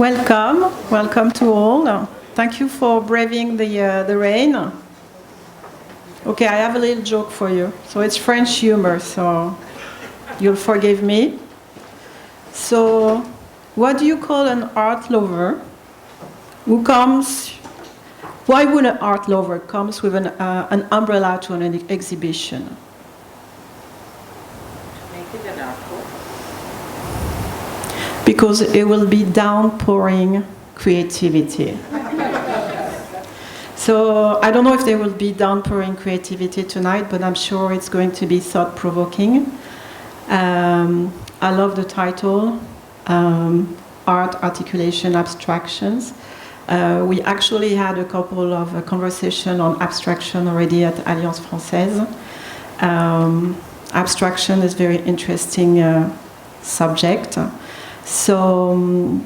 Welcome, welcome to all. Thank you for braving the rain. Okay, I have a little joke for you. So it's French humor, so you'll forgive me. So, what do you call an art lover who comes? Why would an art lover comes with an umbrella to an exhibition? Make it an art book. Because it will be downpouring creativity. So I don't know if there will be downpouring creativity tonight, but I'm sure it's going to be thought-provoking. I love the title, Art Articulation and Abstractions. We actually had a couple of conversations on abstraction already at Alliance Française. Abstraction is a very interesting subject. So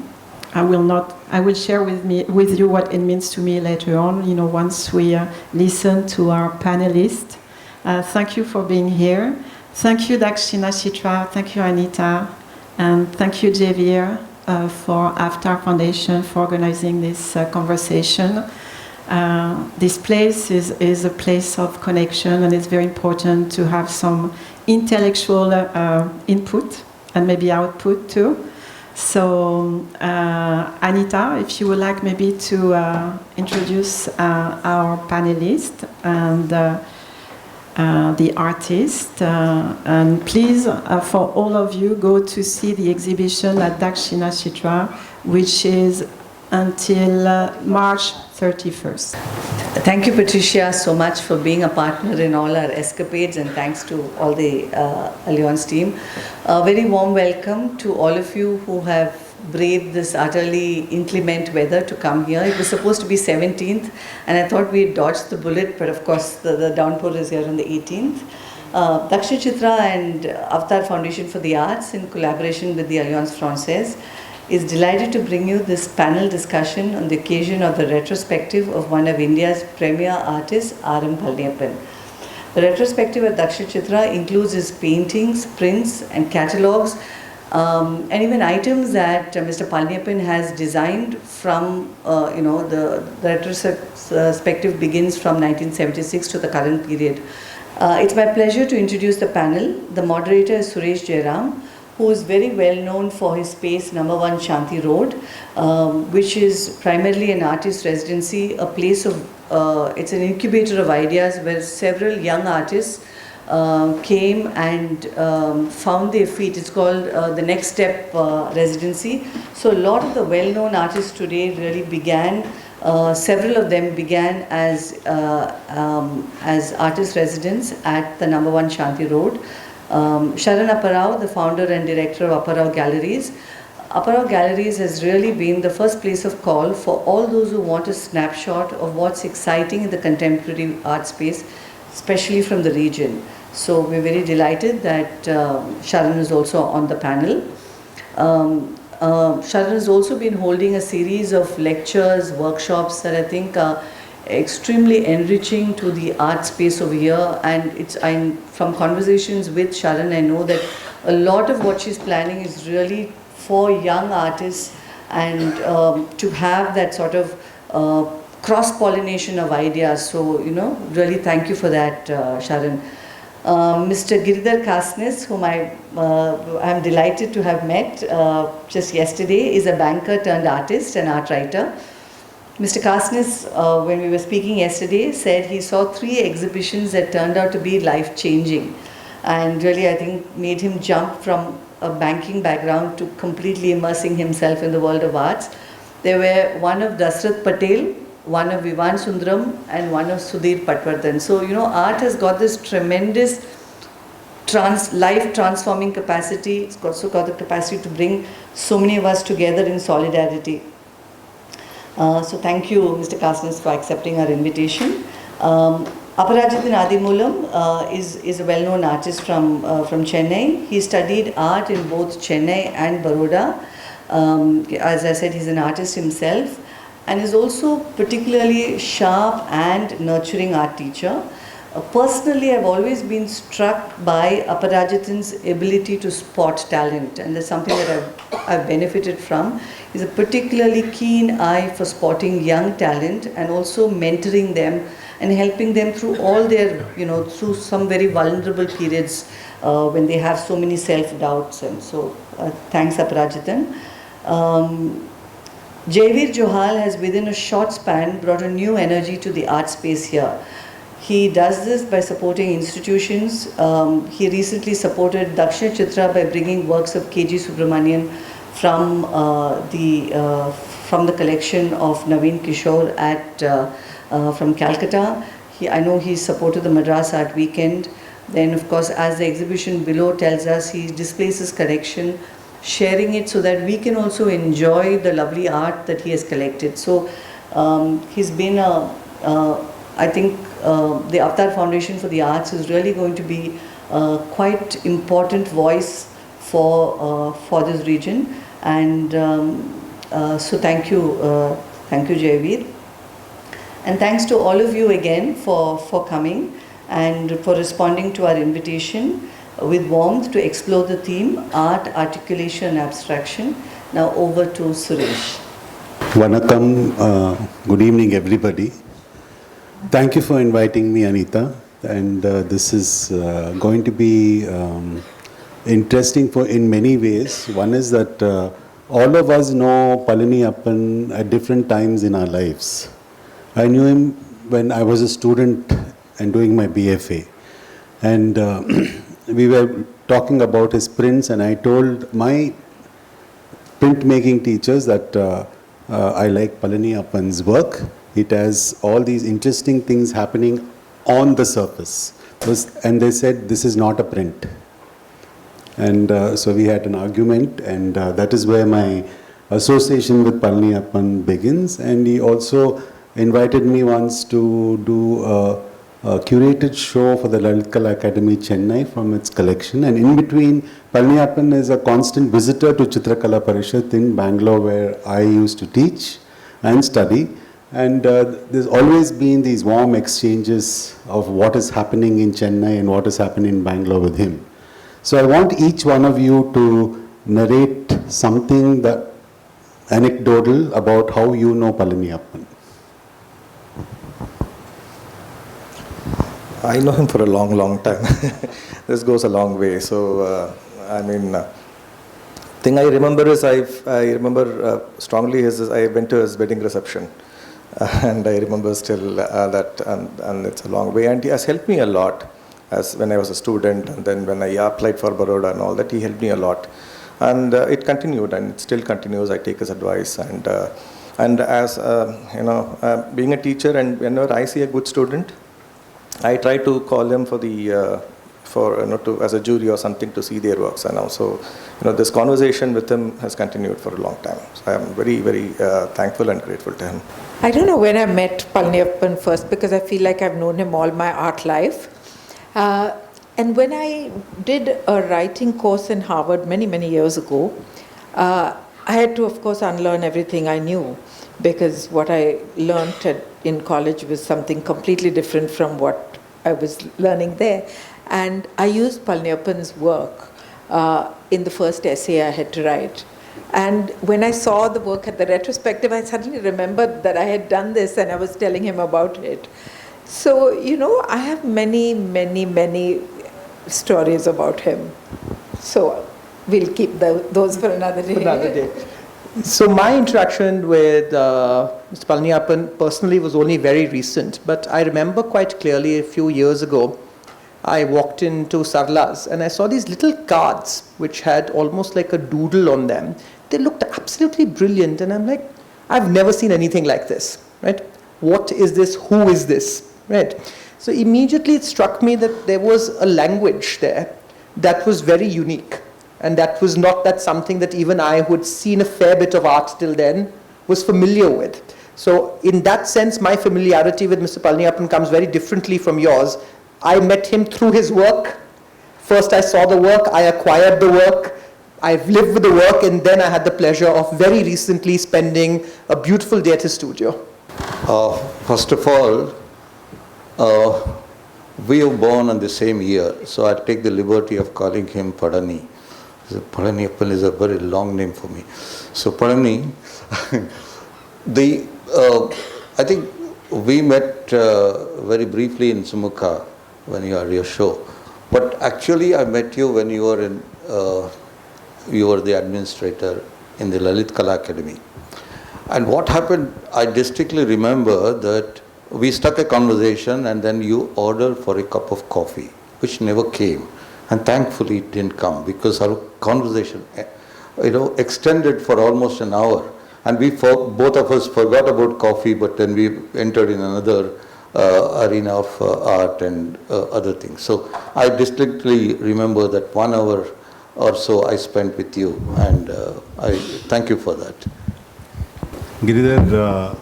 I will share with you what it means to me later on, once we listen to our panelists. Thank you for being here. Thank you, DakshinaChitra. Thank you, Anita. And thank you, Javier, for Aftar Foundation for organizing this conversation. This place is a place of connection, and it's very important to have some intellectual input and maybe output too. So, Anita, if you would like maybe to introduce our panelists and the artist, and please, for all of you, go to see the exhibition at DakshinaChitra, which is until March 31st. Thank you, Patricia, so much for being a partner in all our escapades, and thanks to all the Alliance team. A very warm welcome to all of you who have braved this utterly inclement weather to come here. It was supposed to be 17th, and I thought we had dodged the bullet, but of course the downpour is here on the 18th. DakshinaChitra and Avtar Foundation for the Arts, in collaboration with the Alliance Française, is delighted to bring you this panel discussion on the occasion of the retrospective of one of India's premier artists, Rm Palaniappan. The retrospective at DakshinaChitra includes his paintings, prints and catalogues, and even items that Mr. Palaniappan has designed from, the retrospective begins from 1976 to the current period. It's my pleasure to introduce the panel. The moderator is Suresh Jairam, who is very well known for his space number 1 Shanti Road, which is primarily an artist residency, a place of, it's an incubator of ideas where several young artists came and found their feet. It's called the Next Step Residency. So a lot of the well-known artists today really began, several of them began as artist residents at the number 1 Shanti Road. Sharan Apparao, the founder and director of Apparao Galleries. Apparao Galleries has really been the first place of call for all those who want a snapshot of what's exciting in the contemporary art space, especially from the region. So we're very delighted that Sharan is also on the panel. Sharan has also been holding a series of lectures, workshops that I think are extremely enriching to the art space over here, and from conversations with Sharan, I know that a lot of what she's planning is really for young artists, and to have that sort of cross-pollination of ideas. So, really thank you for that, Sharan. Mr. Giridhar Kasnis, whom I'm delighted to have met just yesterday, is a banker turned artist and art writer. Mr. Kasnis, when we were speaking yesterday, said he saw 3 exhibitions that turned out to be life-changing, and really I think made him jump from a banking background to completely immersing himself in the world of arts. There were one of Dasrath Patel, one of Vivan Sundaram, and one of Sudhir Patwardhan. So, art has got this tremendous life-transforming capacity. It's also got the capacity to bring so many of us together in solidarity. So thank you, Mr. Kasnis, for accepting our invitation. Aparajithan Adimulam is a well-known artist from Chennai. He studied art in both Chennai and Baroda. As I said, he's an artist himself, and is also particularly sharp and nurturing art teacher. Personally, I've always been struck by Aparajitan's ability to spot talent, and that's something that I've benefited from. He's a particularly keen eye for spotting young talent and also mentoring them and helping them through all their, through some very vulnerable periods when they have so many self-doubts. And so, thanks Aparajitan. Jaivir Johal has within a short span brought a new energy to the art space here. He does this by supporting institutions. He recently supported DakshinaChitra by bringing works of K.G. Subramanian from the collection of Naveen Kishore from Calcutta. I know he supported the Madras Art Weekend. Then, of course, as the exhibition below tells us, he displays his collection, sharing it so that we can also enjoy the lovely art that he has collected. So, he's been I think the Avatar Foundation for the Arts is really going to be a quite important voice for this region. And so thank you Jaivir. And thanks to all of you again for coming and for responding to our invitation with warmth to explore the theme Art, Articulation and Abstraction. Now over to Suresh. Vanakkam, good evening everybody. Thank you for inviting me, Anita, and this is going to be interesting in many ways. One is that all of us know Palaniappan at different times in our lives. I knew him when I was a student and doing my BFA, and we were talking about his prints, and I told my printmaking teachers that I like Palaniappan's work. It has all these interesting things happening on the surface. And they said, this is not a print. And so we had an argument, and that is where my association with Palaniappan begins. And he also invited me once to do a curated show for the Lalit Kala Academy Chennai from its collection. And in between, Palaniappan is a constant visitor to Chitrakala Parishad in Bangalore, where I used to teach and study. And there's always been these warm exchanges of what is happening in Chennai and what is happening in Bangalore with him. So I want each one of you to narrate something that anecdotal about how you know Palaniappan. I know him for a long, long time. This goes a long way. So, thing I remember is I remember strongly I went to his wedding reception. And I remember still that, and it's a long way. And he has helped me a lot as when I was a student, and then when I applied for Baroda and all that, he helped me a lot. And it continued, and it still continues. I take his advice, and as being a teacher, and whenever I see a good student, I try to call him for the as a jury or something to see their works. And also, this conversation with him has continued for a long time. So I am very, very thankful and grateful to him. I don't know when I met Palaniappan first, because I feel like I've known him all my art life. And when I did a writing course in Harvard many, many years ago, I had to, of course, unlearn everything I knew, because what I learned in college was something completely different from what I was learning there. And I used Palaniappan's work in the first essay I had to write. And when I saw the work at the retrospective, I suddenly remembered that I had done this, and I was telling him about it. So, I have many, many, many stories about him. So we'll keep those for another day. So my interaction with Mr. Palaniappan personally was only very recent, but I remember quite clearly a few years ago, I walked into Sarla's and I saw these little cards which had almost like a doodle on them. They looked absolutely brilliant, and I'm like, I've never seen anything like this, right? What is this? Who is this, right? So immediately it struck me that there was a language there that was very unique, and that was not that something that even I, who had seen a fair bit of art till then, was familiar with. So in that sense, my familiarity with Mr. Palaniappan comes very differently from yours. I met him through his work. First I saw the work, I acquired the work, I've lived with the work, and then I had the pleasure of very recently spending a beautiful day at his studio. First of all, We were born on the same year, so I take the liberty of calling him Palani. Palaniappan is a very long name for me. So Palani, I think we met very briefly in Sumuka when you had your show. But actually I met you when you were the administrator in the Lalit Kala Academy. And what happened, I distinctly remember that we struck a conversation and then you ordered for a cup of coffee, which never came. And thankfully it didn't come because our conversation extended for almost an hour. And both of us forgot about coffee, but then we entered in another arena of art and other things. So I distinctly remember that 1 hour or so I spent with you, and I thank you for that. Giridhar,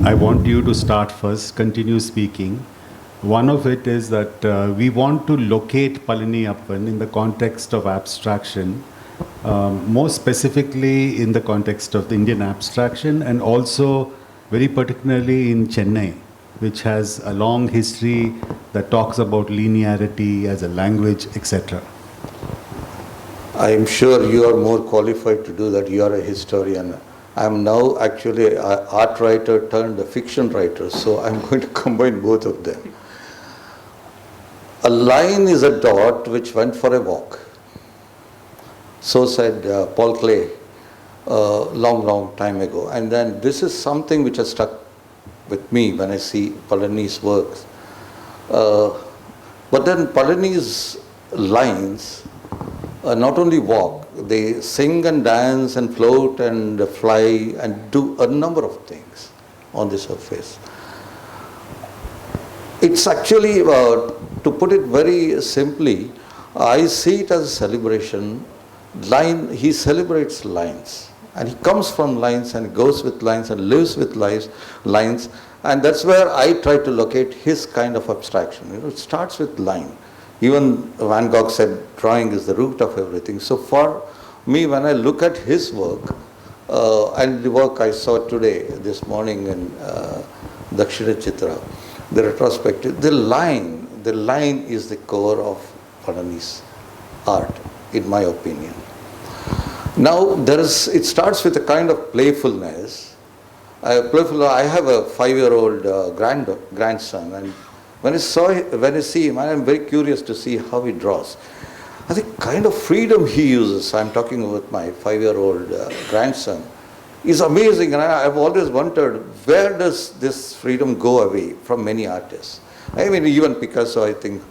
I want you to start first, continue speaking. One of it is that we want to locate Palaniappan in the context of abstraction, more specifically in the context of the Indian abstraction, and also very particularly in Chennai, which has a long history that talks about linearity as a language, etc. I am sure you are more qualified to do that. You are a historian. I am now actually an art writer turned a fiction writer, so I am going to combine both of them. A line is a dot which went for a walk. So said Paul Klee long time ago. And then this is something which has stuck with me when I see Palani's works. But then Palani's lines not only walk, they sing and dance and float and fly and do a number of things on the surface. It's actually, to put it very simply, I see it as a celebration. He celebrates lines, and he comes from lines and goes with lines and lives with lines, and that's where I try to locate his kind of abstraction. It starts with line. Even Van Gogh said drawing is the root of everything. So for me, when I look at his work, and the work I saw today, this morning in DakshinaChitra, the retrospective, the line is the core of Palani's art, in my opinion. Now, it starts with a kind of playfulness. I have a 5-year-old grandson, and when I see him, I am very curious to see how he draws. I think kind of freedom he uses, I'm talking about my 5-year-old grandson, is amazing. And I've always wondered, where does this freedom go away from many artists? I mean, even Picasso, I think,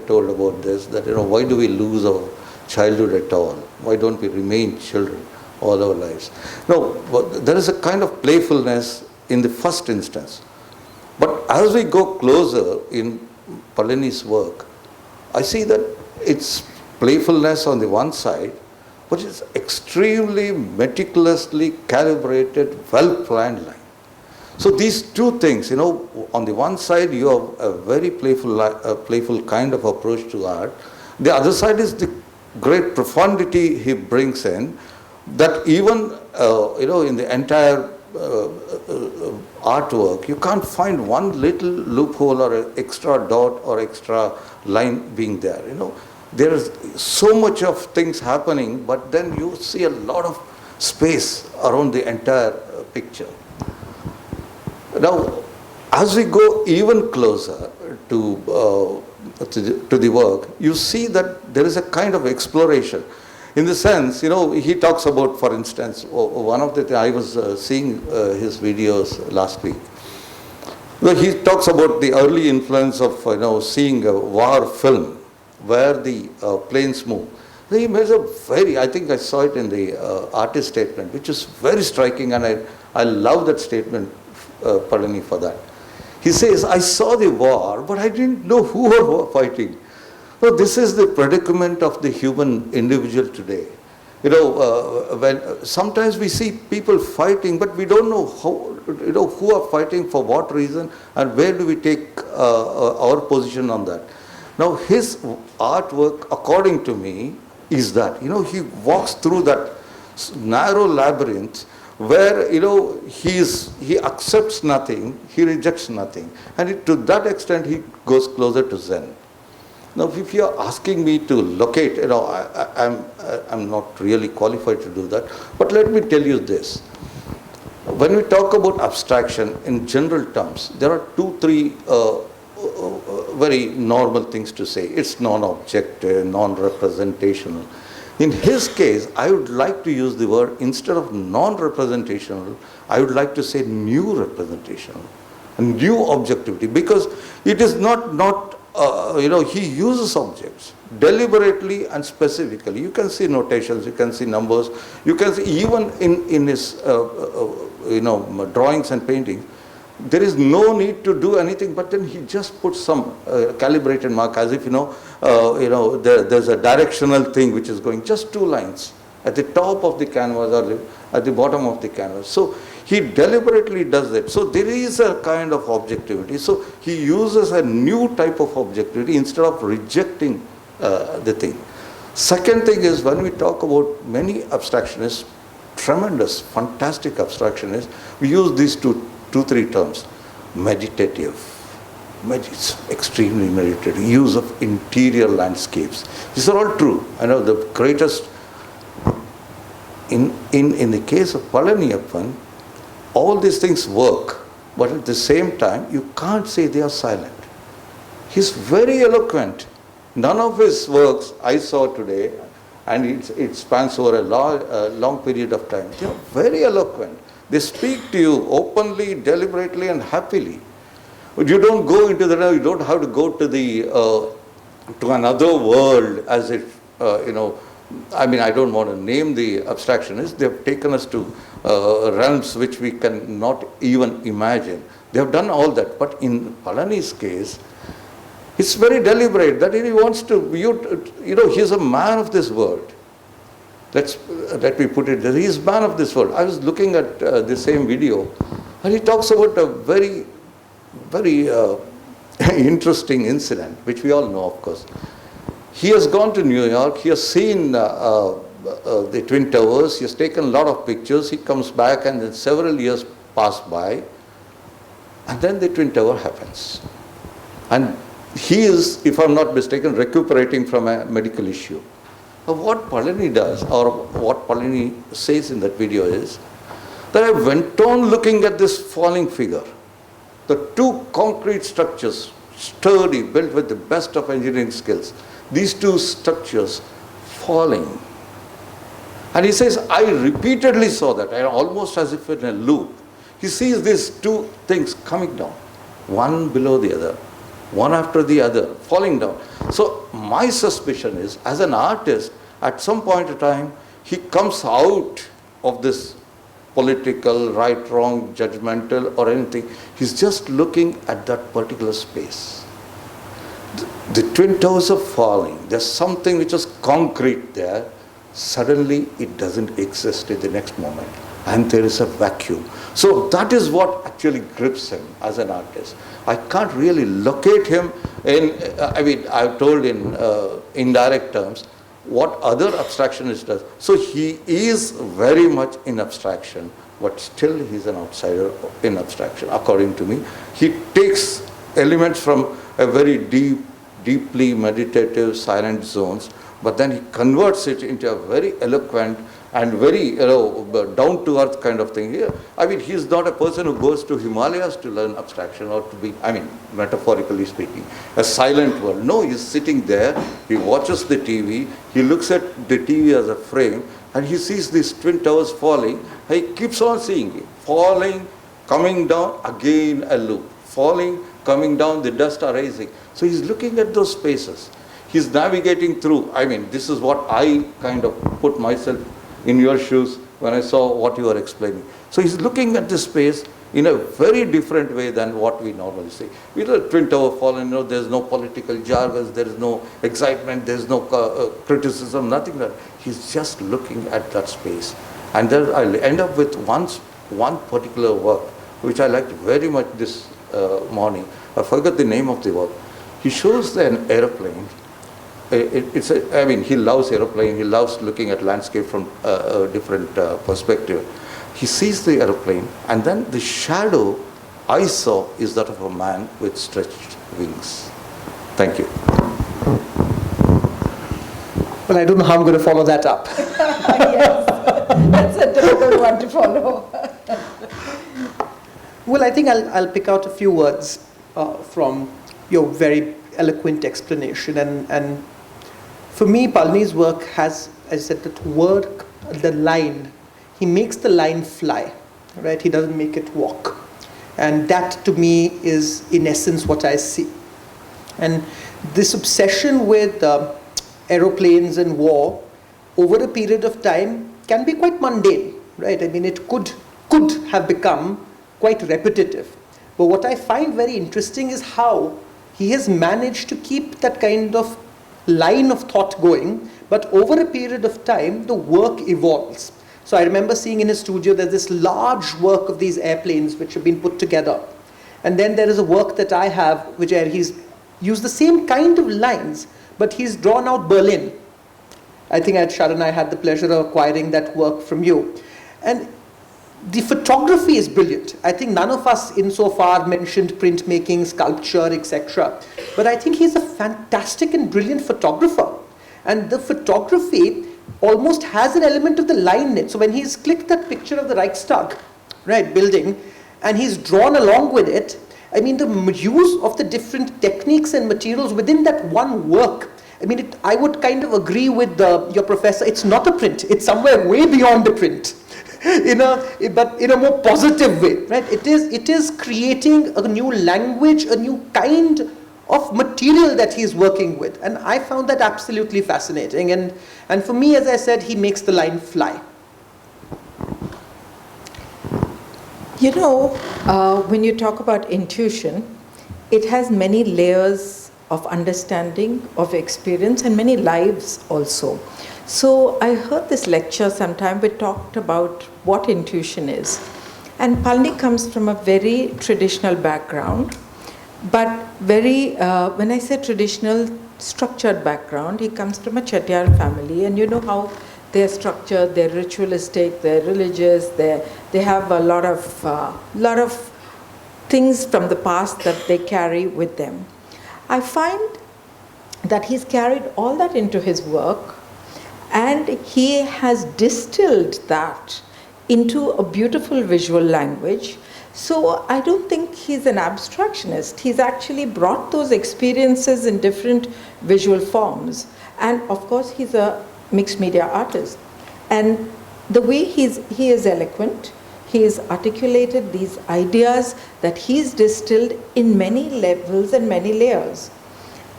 told about this, that, why do we lose our childhood at all? Why don't we remain children all our lives? No, there is a kind of playfulness in the first instance. But as we go closer in Palani's work, I see that it's playfulness on the one side, but it's extremely meticulously calibrated, well-planned line. So these two things, on the one side you have a very playful kind of approach to art. The other side is the great profundity he brings in, that even in the entire artwork, you can't find one little loophole or an extra dot or extra line being there. There is so much of things happening, but then you see a lot of space around the entire picture. Now, as we go even closer to the work, you see that there is a kind of exploration. In the sense, he talks about, for instance, one of the things, I was seeing his videos last week. He talks about the early influence of, seeing a war film where the planes move. He makes I think I saw it in the artist statement, which is very striking, and I love that statement, Palani, for that. He says, I saw the war, but I didn't know who were fighting. So this is the predicament of the human individual today. When sometimes we see people fighting, but we don't know how, who are fighting for what reason, and where do we take our position on that. Now his artwork, according to me, is that, he walks through that narrow labyrinth where, he accepts nothing, he rejects nothing. And to that extent, he goes closer to Zen. Now, if you are asking me to locate, I'm not really qualified to do that. But let me tell you this. When we talk about abstraction in general terms, there are 2-3 very normal things to say. It's non-objective, non-representational. In his case, I would like to use the word, instead of non-representational, I would like to say new representational, new objectivity, because it is not he uses objects deliberately and specifically. You can see notations, you can see numbers, you can see even in his drawings and paintings, there is no need to do anything, but then he just puts some calibrated mark, as if there's a directional thing which is going, just 2 lines at the top of the canvas or at the bottom of the canvas. So he deliberately does that. So there is a kind of objectivity. So he uses a new type of objectivity instead of rejecting the thing. Second thing is, when we talk about many abstractionists, tremendous, fantastic abstractionists, we use these 2-3 terms. Meditative. It's extremely meditative. Use of interior landscapes. These are all true. I know the greatest, in the case of Palaniappan, all these things work, but at the same time, you can't say they are silent. He's very eloquent. None of his works I saw today, and it spans over a long period of time. They are very eloquent. They speak to you openly, deliberately, and happily. But you don't go into you don't have to go to to another world as if, I don't want to name the abstractionists. They have taken us to realms which we cannot even imagine. They have done all that. But in Palani's case, it's very deliberate that he wants to, he's a man of this world. Let me put it there. He is man of this world. I was looking at the same video, and he talks about a very, very interesting incident, which we all know, of course. He has gone to New York. He has seen the Twin Towers. He has taken a lot of pictures. He comes back, and then several years pass by, and then the Twin Tower happens. And he is, if I'm not mistaken, recuperating from a medical issue. Now, what Palani does, or what Palani says in that video, is that I went on looking at this falling figure. The 2 concrete structures, sturdy, built with the best of engineering skills. These 2 structures falling. And he says, I repeatedly saw that, almost as if in a loop. He sees these 2 things coming down, one below the other, one after the other, falling down. So my suspicion is, as an artist, at some point in time, he comes out of this political, right, wrong, judgmental or anything. He's just looking at that particular space. The Twin Towers are falling. There's something which is concrete there. Suddenly, it doesn't exist in the next moment. And there is a vacuum. So that is what actually grips him as an artist. I can't really locate him in, I've told in indirect terms what other abstractionist does. So he is very much in abstraction, but still he's an outsider in abstraction, according to me. He takes elements from a very deeply meditative, silent zones, but then he converts it into a very eloquent and very down-to-earth kind of thing. He's not a person who goes to Himalayas to learn abstraction or to be, metaphorically speaking, a silent world. No, he's sitting there, he watches the TV, he looks at the TV as a frame, and he sees these Twin Towers falling, and he keeps on seeing it. Falling, coming down, again a loop. Falling, coming down, the dust are rising. So he's looking at those spaces. He's navigating through. This is what I kind of put myself in your shoes when I saw what you were explaining. So he's looking at this space in a very different way than what we normally see. We know Twin Tower fallen, there's no political jargon, there is no excitement, there's no criticism, nothing like that. He's just looking at that space. And then I'll end up with one particular work, which I liked very much this morning. I forgot the name of the work. He shows an aeroplane. He loves aeroplane, he loves looking at landscape from a different perspective. He sees the aeroplane, and then the shadow I saw is that of a man with stretched wings. Thank you. Well, I don't know how I'm going to follow that up. Yes, that's a difficult one to follow. Well, I think I'll pick out a few words from your very eloquent explanation. And for me, Palani's work has, as I said, that word, the line. He makes the line fly, right? He doesn't make it walk. And that, to me, is in essence what I see. And this obsession with aeroplanes and war over a period of time can be quite mundane, right? I mean, it could have become quite repetitive. But what I find very interesting is how he has managed to keep that kind of line of thought going, but over a period of time, the work evolves. So I remember seeing in his studio, there's this large work of these airplanes which have been put together. And then there is a work that I have, which he's used the same kind of lines, but he's drawn out Berlin. I think Sharon and I had the pleasure of acquiring that work from you. And the photography is brilliant. I think none of us insofar mentioned printmaking, sculpture, etc. But I think he's a fantastic and brilliant photographer. And the photography almost has an element of the line in it. So when he's clicked that picture of the Reichstag, right, building, and he's drawn along with it, I mean, the use of the different techniques and materials within that one work, I mean, I would kind of agree with your professor, it's not a print, it's somewhere way beyond the print. But in a more positive way, right? It is creating a new language, a new kind of material that he's working with. And I found that absolutely fascinating. And for me, as I said, he makes the line fly. You know, when you talk about intuition, it has many layers of understanding, of experience, and many lives also. So I heard this lecture sometime, we talked about what intuition is. And Palani comes from a very traditional background, but very, when I say traditional, structured background, he comes from a Chettiar family, and you know how they're structured, they're ritualistic, they're religious, they have a lot of things from the past that they carry with them. I find that he's carried all that into his work, and he has distilled that into a beautiful visual language. So I don't think he's an abstractionist. He's actually brought those experiences in different visual forms. And of course, he's a mixed media artist. And the way he is eloquent, he has articulated these ideas that he's distilled in many levels and many layers.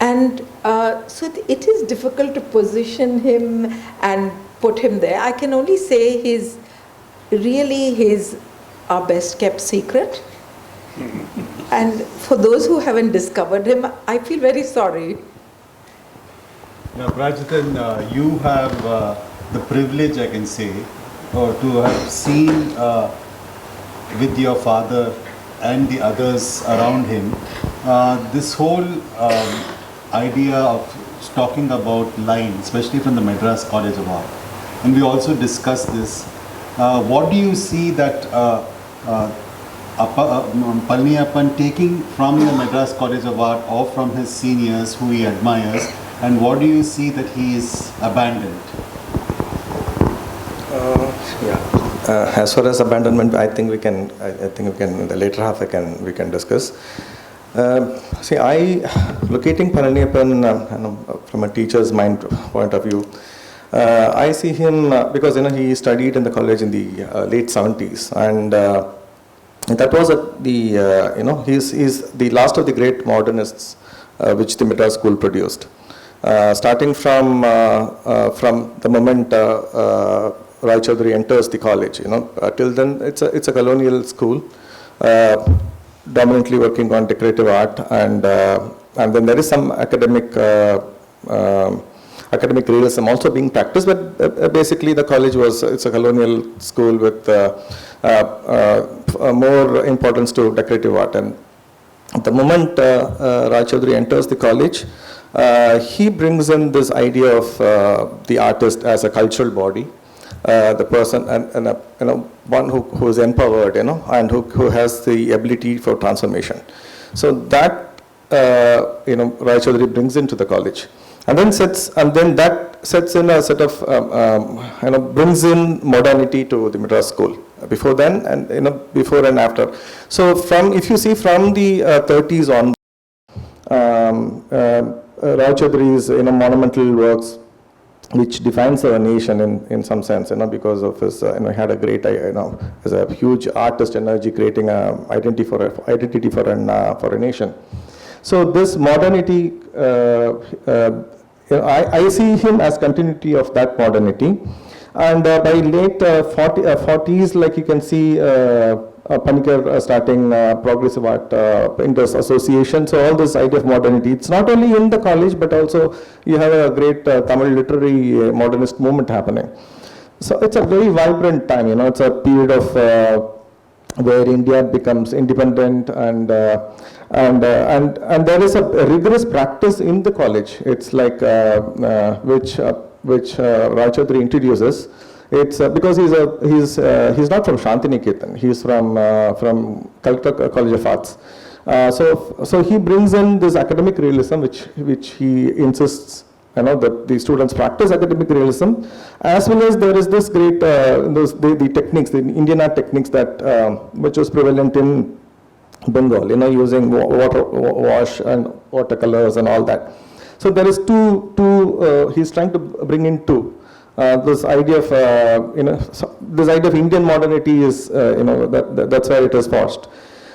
And so it is difficult to position him and put him there. I can only say he's our best kept secret. And for those who haven't discovered him, I feel very sorry. Now, Prajitan, you have the privilege, I can say, or to have seen with your father and the others around him, this whole idea of talking about line, especially from the Madras College of Art. And we also discussed this. What do you see that Palaniappan taking from the Madras College of Art or from his seniors who he admires, and what do you see that he is abandoned? As far as abandonment, I think we can in the later half we can discuss. See, locating Palaniappan from a teacher's mind point of view, I see him because he studied in the college in the late 70s, and that was he's the last of the great modernists which the Madras School produced. Starting from the moment Rai Chaudhary enters the college, till then it's a colonial school, dominantly working on decorative art, and then there is some academic realism also being practiced, but basically the college it's a colonial school with more importance to decorative art. And the moment Rai Chaudhary enters the college, he brings in this idea of the artist as a cultural body, the person and one who is empowered, and who has the ability for transformation. So that Rai Chaudhary brings into the college, and then that sets in a set of brings in modernity to the Madras school before then, and before and after. So if you see from the 30s on, Rai Chaudhary's monumental works, which defines our nation in some sense, because of his, he had a great, as a huge artist energy, creating an identity for a nation. So this modernity, I see him as continuity of that modernity. And by late 40s, like you can see, Panikkar starting progressive art painters association. So all this idea of modernity, it's not only in the college, but also you have a great Tamil literary modernist movement happening. So it's a very vibrant time, it's a period of where India becomes independent, and there is a rigorous practice in the college. It's like which Rai Chaudhary introduces. It's because he's not from Shantiniketan. He's from Calcutta College of Arts. So he brings in this academic realism, which he insists, that the students practice academic realism, as well as there is this great the techniques, the Indian art techniques that which was prevalent in Bengal, using wash and watercolors and all that. So there is two. He's trying to bring in two. This idea of this idea of Indian modernity is that's where it is forged,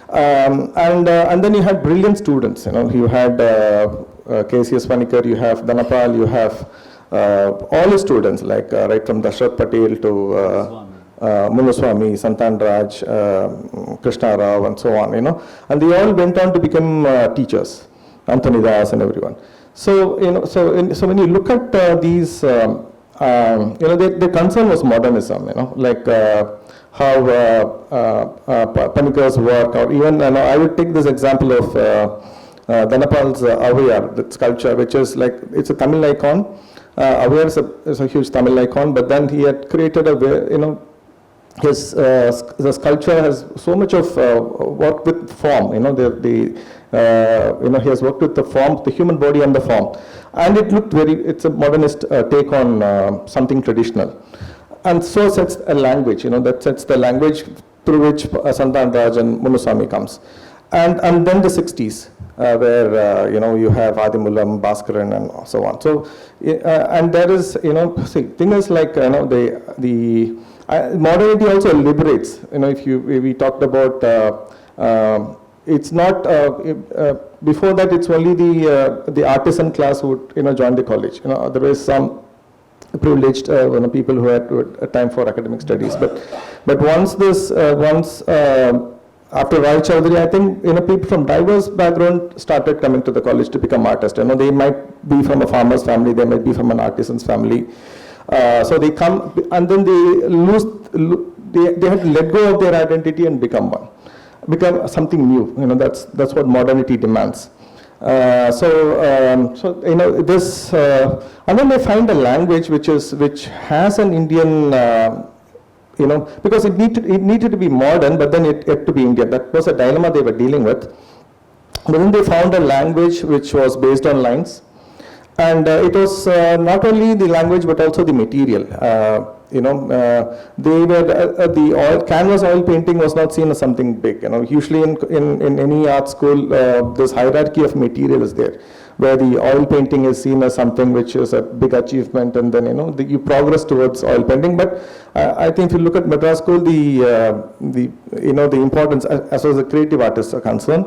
and then you had brilliant students. You had KCS Panikkar, you have Dhanapal, you have all the students, like right from Dashrath Patel to Munuswamy, Santan Raj, Krishna Rao, and so on. And they all went on to become teachers, Anthony Das and everyone. So so when you look at these. The concern was modernism, like how Panikkar's work, or even, I would take this example of Dhanapal's Avayar, that sculpture, which is like, it's a Tamil icon. Avayar is a huge Tamil icon, but then he had created his the sculpture has so much of work with form, he has worked with the form, the human body and the form. And it looked it's a modernist take on something traditional. And so sets a language, that sets the language through which Santan Raj and Munuswamy comes. And then the 60s, where, you have Adimulam, Bhaskaran and so on. So, and there is, thing is like, the modernity also liberates. If we talked about, it's not, before that it's only the artisan class who would, join the college. Otherwise some privileged people who had time for academic studies. But once after Rai Chaudhary, I think people from diverse background started coming to the college to become artists. They might be from a farmer's family, they might be from an artisan's family. So they come and then they had to let go of their identity and become something new. That's what modernity demands. This, and then they find a language which has an Indian, because it needed to be modern, but then it had to be Indian. That was a dilemma they were dealing with. But then they found a language which was based on lines, and it was not only the language but also the material. They were canvas oil painting was not seen as something big. Usually in any art school, this hierarchy of material is there, where the oil painting is seen as something which is a big achievement, and then you progress towards oil painting. But I think if you look at Madras School, the importance as far as the creative artists are concerned,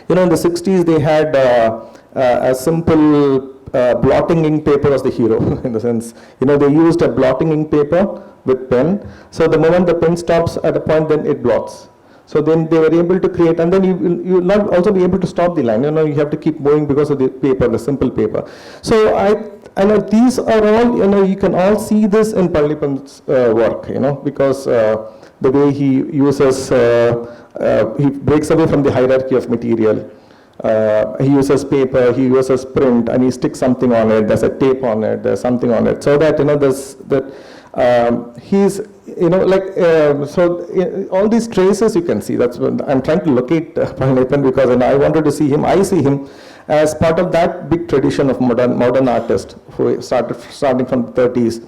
in the 60s they had a simple blotting ink paper was the hero, in the sense, they used a blotting ink paper with pen. So the moment the pen stops at a point, then it blots. So then they were able to create, and then you will not also be able to stop the line. You have to keep moving because of the paper, the simple paper. So I know these are all, you can all see this in Palaniappan's work, because the way he uses, he breaks away from the hierarchy of material. He uses paper, he uses print, and he sticks something on it. There's a tape on it, there's something on it, so that there's that. He's, all these traces you can see. That's when I'm trying to locate Palaniappan, because I wanted to see him. I see him as part of that big tradition of modern artists who starting from the 30s,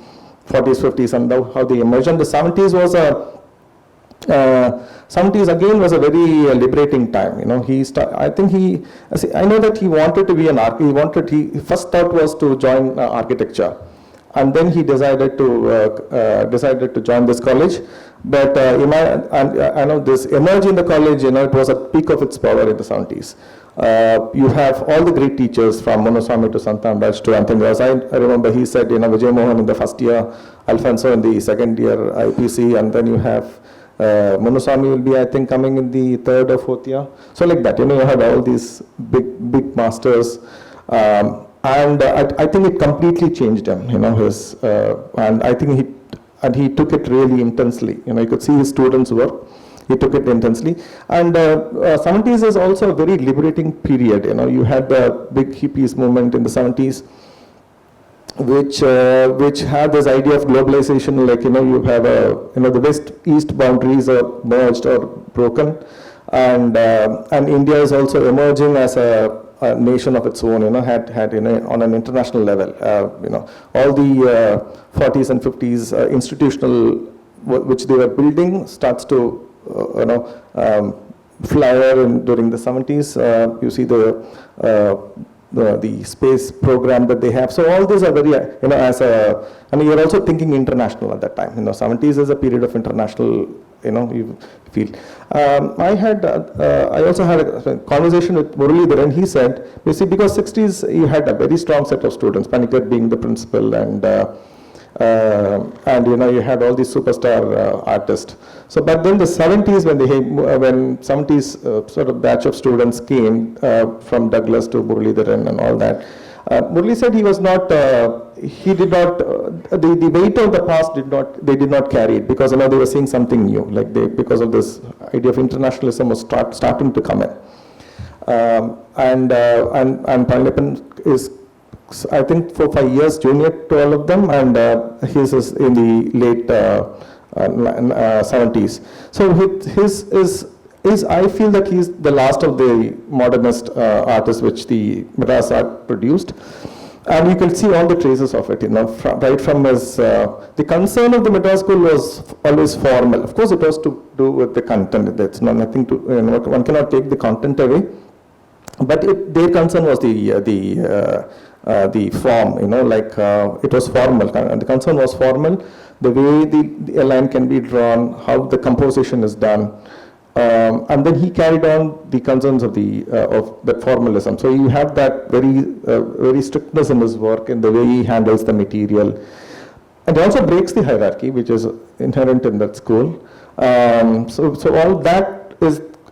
40s, 50s, and how they emerged. And the 70s was 70s again was a very liberating time. I know that he wanted to be an architect. His first thought was to join architecture, and then he decided to join this college. But I know this emerged in the college. It was at peak of its power in the 70s. You have all the great teachers from Munuswamy to Santamraj to Anthony Ross. I remember he said, Vijay Mohan in the first year, Alfonso in the second year IPC, and then you have Munuswamy will be, I think, coming in the third or fourth year. So like that, you have all these big masters. And I think it completely changed him, his, and I think he took it really intensely. You could see his students' work. He took it intensely. And 70s is also a very liberating period. You had the big hippies movement in the 70s, which had this idea of globalization, like, you have the west-east boundaries are merged or broken. And India is also emerging as a nation of its own, had on an international level. All the 40s and 50s institutional, which they were building, starts to flyer during the 70s. You see the space program that they have. So all these are very, and you're also thinking international at that time. 70s is a period of international, you feel. I also had a conversation with Muralidharan. He said, you see, because 60s you had a very strong set of students, Panikkar being the principal, and you had all these superstar artists. So, but then the 70s, when 70s sort of batch of students came from Douglas to Muralidharan and all that, Murali said he was not, he did not, the weight of the past they did not carry it, because they were seeing something new, like because of this idea of internationalism was starting to come in. And Palaniappan is, I think, 4-5 years junior to all of them, and he's in the late 70s. So I feel that he's the last of the modernist artists which the Madras art produced. And you can see all the traces of it, right from his, the concern of the Madras school was always formal. Of course, it was to do with the content. That's nothing to, one cannot take the content away. But their concern was the form, it was formal, and the concern was formal, the way the line can be drawn, how the composition is done, and then he carried on the concerns of that formalism. So you have that very strictness in his work and the way he handles the material, and also breaks the hierarchy, which is inherent in that school. So all that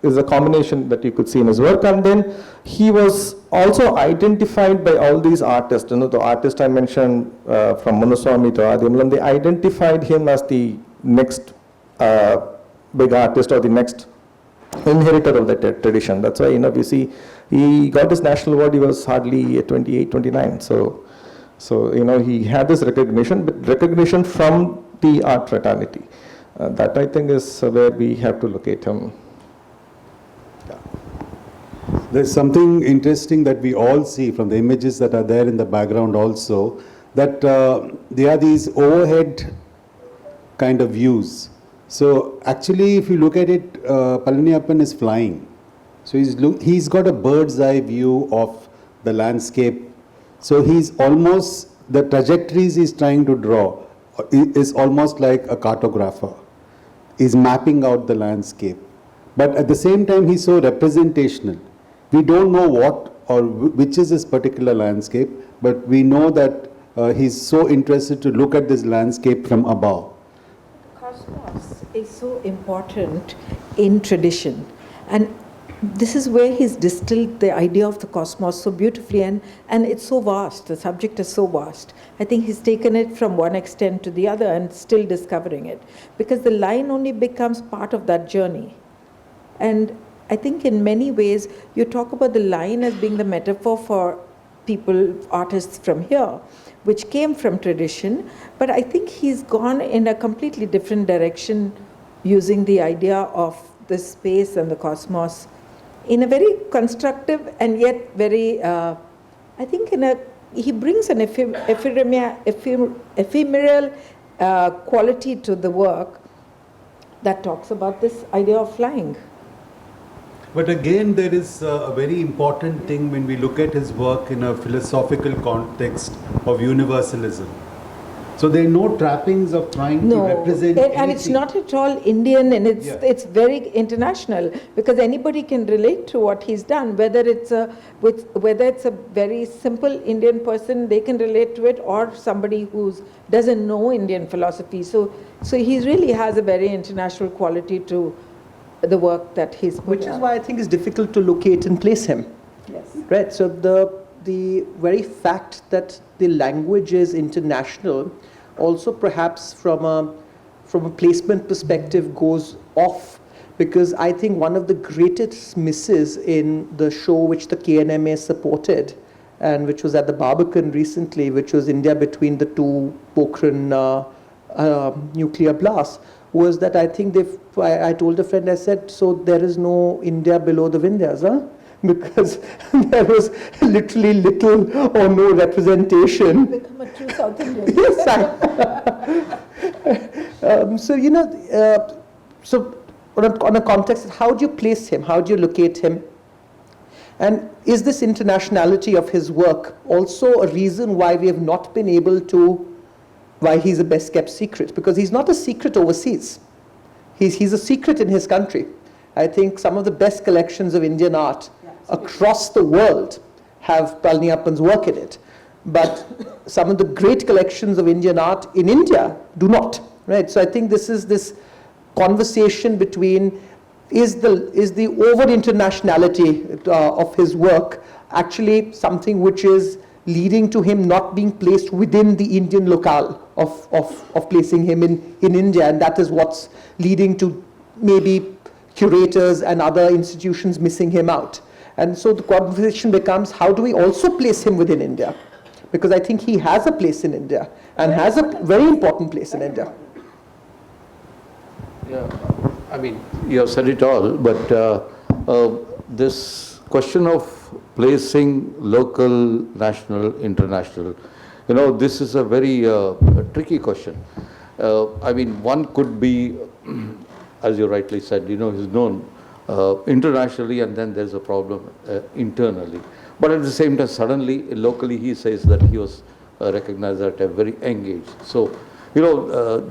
is a combination that you could see in his work. And then he was also identified by all these artists. The artist I mentioned from Munuswamy to Adimalan, they identified him as the next big artist or the next inheritor of that tradition. That's why, you see, he got his national award, he was hardly 28, 29. So he had this recognition, but recognition from the art fraternity. That, I think, is where we have to locate him. There's something interesting that we all see from the images that are there in the background also, that there are these overhead kind of views. So actually, if you look at it, Palaniappan is flying. So he's got a bird's eye view of the landscape. So he's almost, the trajectories he's trying to draw is almost like a cartographer. He's mapping out the landscape. But at the same time, he's so representational. We don't know what or which is this particular landscape, but we know that he's so interested to look at this landscape from above. Cosmos is so important in tradition, and this is where he's distilled the idea of the cosmos so beautifully, and it's so vast, the subject is so vast. I think he's taken it from one extent to the other and still discovering it, because the line only becomes part of that journey. And I think in many ways, you talk about the line as being the metaphor for people, artists from here, which came from tradition. But I think he's gone in a completely different direction, using the idea of the space and the cosmos in a very constructive and yet very, I think he brings an ephemeral quality to the work that talks about this idea of flying. But again, there is a very important thing when we look at his work in a philosophical context of universalism. So there are no trappings of trying to represent anything. And it's not at all Indian, and it's very international, because anybody can relate to what he's done, whether it's a very simple Indian person, they can relate to it, or somebody who doesn't know Indian philosophy. So he really has a very international quality to the work that he's put Which is why I think it's difficult to locate and place him. Yes. Right. So the very fact that the language is international also perhaps from a placement perspective goes off, because I think one of the greatest misses in the show which the KNMA supported and which was at the Barbican recently, which was India between the two Pokhran nuclear blasts, was that I think I told a friend, I said, so there is no India below the Vindhyas, huh? Because there was literally little or no representation. You become a true South Indian. Yes, so on a context, how do you place him? How do you locate him? And is this internationality of his work also a reason why we have not been able to, why he's a best kept secret? Because he's not a secret overseas. He's a secret in his country. I think some of the best collections of Indian art across the world have Palaniappan's work in it. But some of the great collections of Indian art in India do not. Right? So I think this is this conversation between is the over-internationality of his work actually something which is leading to him not being placed within the Indian locale of placing him in India, and that is what's leading to maybe curators and other institutions missing him out. And so the conversation becomes, how do we also place him within India? Because I think he has a place in India and has a very important place in India. Yeah, I mean, you have said it all, but this question of placing local, national, international, this is a very tricky question. I mean, one could be, as you rightly said, he's known internationally, and then there's a problem internally. But at the same time, suddenly, locally, he says that he was recognized at a very young age. So,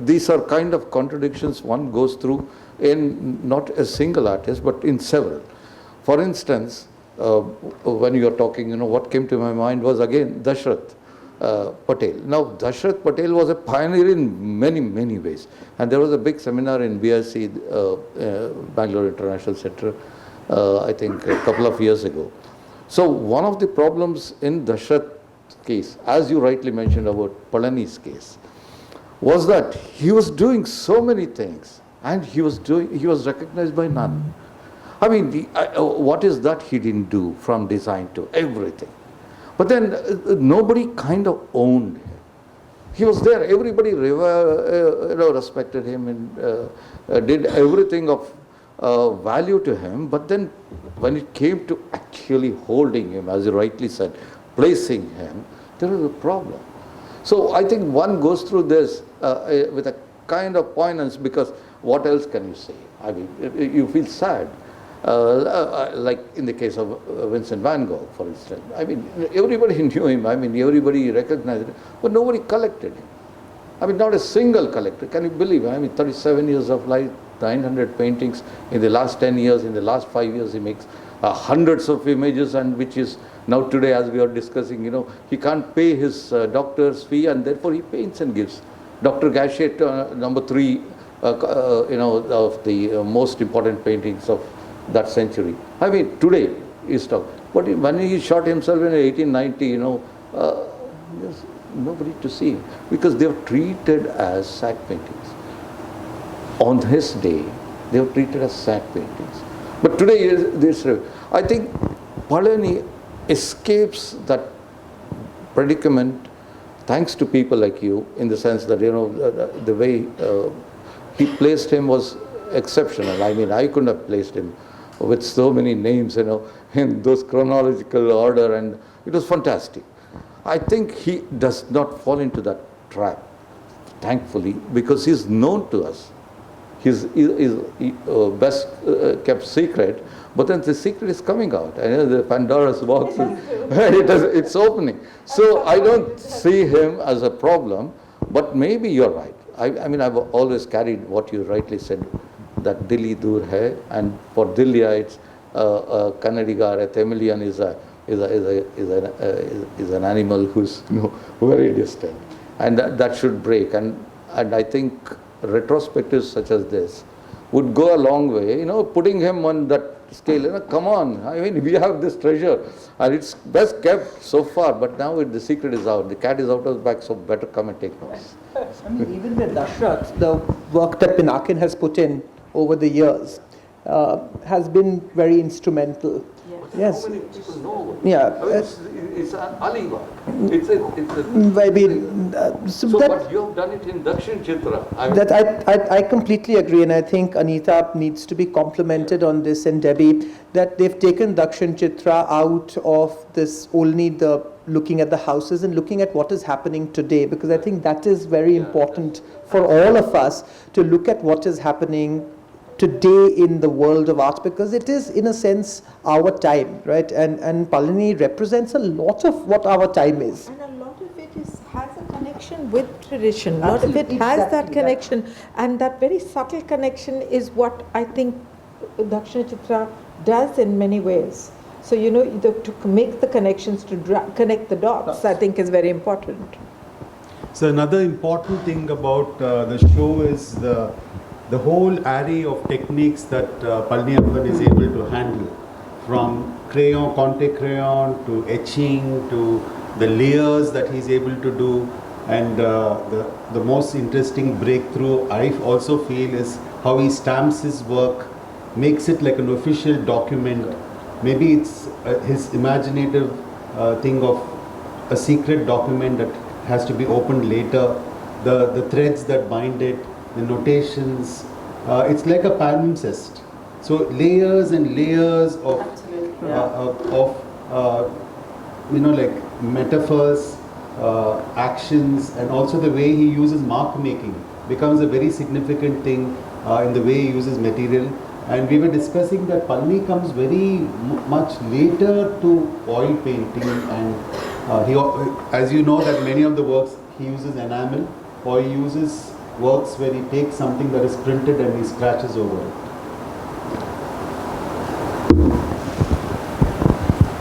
these are kind of contradictions one goes through in not a single artist, but in several. For instance, when you are talking, what came to my mind was again Dashrath Patel. Now, Dashrath Patel was a pioneer in many, many ways. And there was a big seminar in BIC, Bangalore International Center, I think a couple of years ago. So one of the problems in Dashrath's case, as you rightly mentioned about Palani's case, was that he was doing so many things and he was recognized by none. I mean, what is that he didn't do, from design to everything? But then nobody kind of owned him. He was there. Everybody respected him and did everything of value to him. But then when it came to actually holding him, as you rightly said, placing him, there was a problem. So I think one goes through this with a kind of poignance, because what else can you say? I mean, you feel sad. Like in the case of Vincent van Gogh, for instance. I mean, everybody knew him. I mean, everybody recognized him, but nobody collected him. I mean, not a single collector. Can you believe it? I mean, 37 years of life, 900 paintings. In the last 10 years, in the last 5 years, he makes hundreds of images, and which is now today, as we are discussing, he can't pay his doctor's fee, and therefore he paints and gives. Dr. Gachet, number 3, of the most important paintings of that century. I mean, today is talk. But when he shot himself in 1890, there's nobody to see him, because they were treated as sack paintings. On his day, they were treated as sack paintings. But today, I think Palani escapes that predicament thanks to people like you, in the sense that, the way he placed him was exceptional. I mean, I couldn't have placed him with so many names, in those chronological order, and it was fantastic. I think he does not fall into that trap, thankfully, because he's known to us. His best kept secret, but then the secret is coming out. The Pandora's box, it's opening. So I don't see him as a problem, but maybe you're right. I mean, I've always carried what you rightly said, that Dilli dur hai, and for Dillia it's Kannadigar, a Tamilian is an animal who's very distant, and that should break. And I think retrospectives such as this would go a long way, putting him on that scale. Come on, I mean, we have this treasure, and it's best kept so far, but now the secret is out. The cat is out of the bag, so better come and take notice. I mean, even with Dashrath, the work that Pinakin has put in over the years has been very instrumental. Yes. How many people know? Yeah. I mean, it's an aliva. It's a but you have done it in DakshinaChitra. I completely agree, and I think Anita needs to be complimented on this, and Debbie, that they've taken DakshinaChitra out of this only the looking at the houses and looking at what is happening today, because I think that is very important for all of us to look at what is happening today in the world of art, because it is in a sense our time, right? And Palani represents a lot of what our time is. And a lot of it has a connection with tradition. A lot of it has that connection, and that very subtle connection is what I think DakshinaChitra does in many ways. So, to make the connections, to connect the dots, I think is very important. So another important thing about the show is the whole array of techniques that Palaniappan is able to handle, from crayon, Conte crayon, to etching, to the layers that he's able to do. And the most interesting breakthrough I also feel is how he stamps his work, makes it like an official document. Maybe it's his imaginative thing of a secret document that has to be opened later, the threads that bind it, the notations. It's like a palimpsest. So layers and layers of like metaphors, actions, and also the way he uses mark making becomes a very significant thing in the way he uses material. And we were discussing that Palani comes very much later to oil painting, and he, as you know, that many of the works he uses enamel, or he uses works where he takes something that is printed and he scratches over it.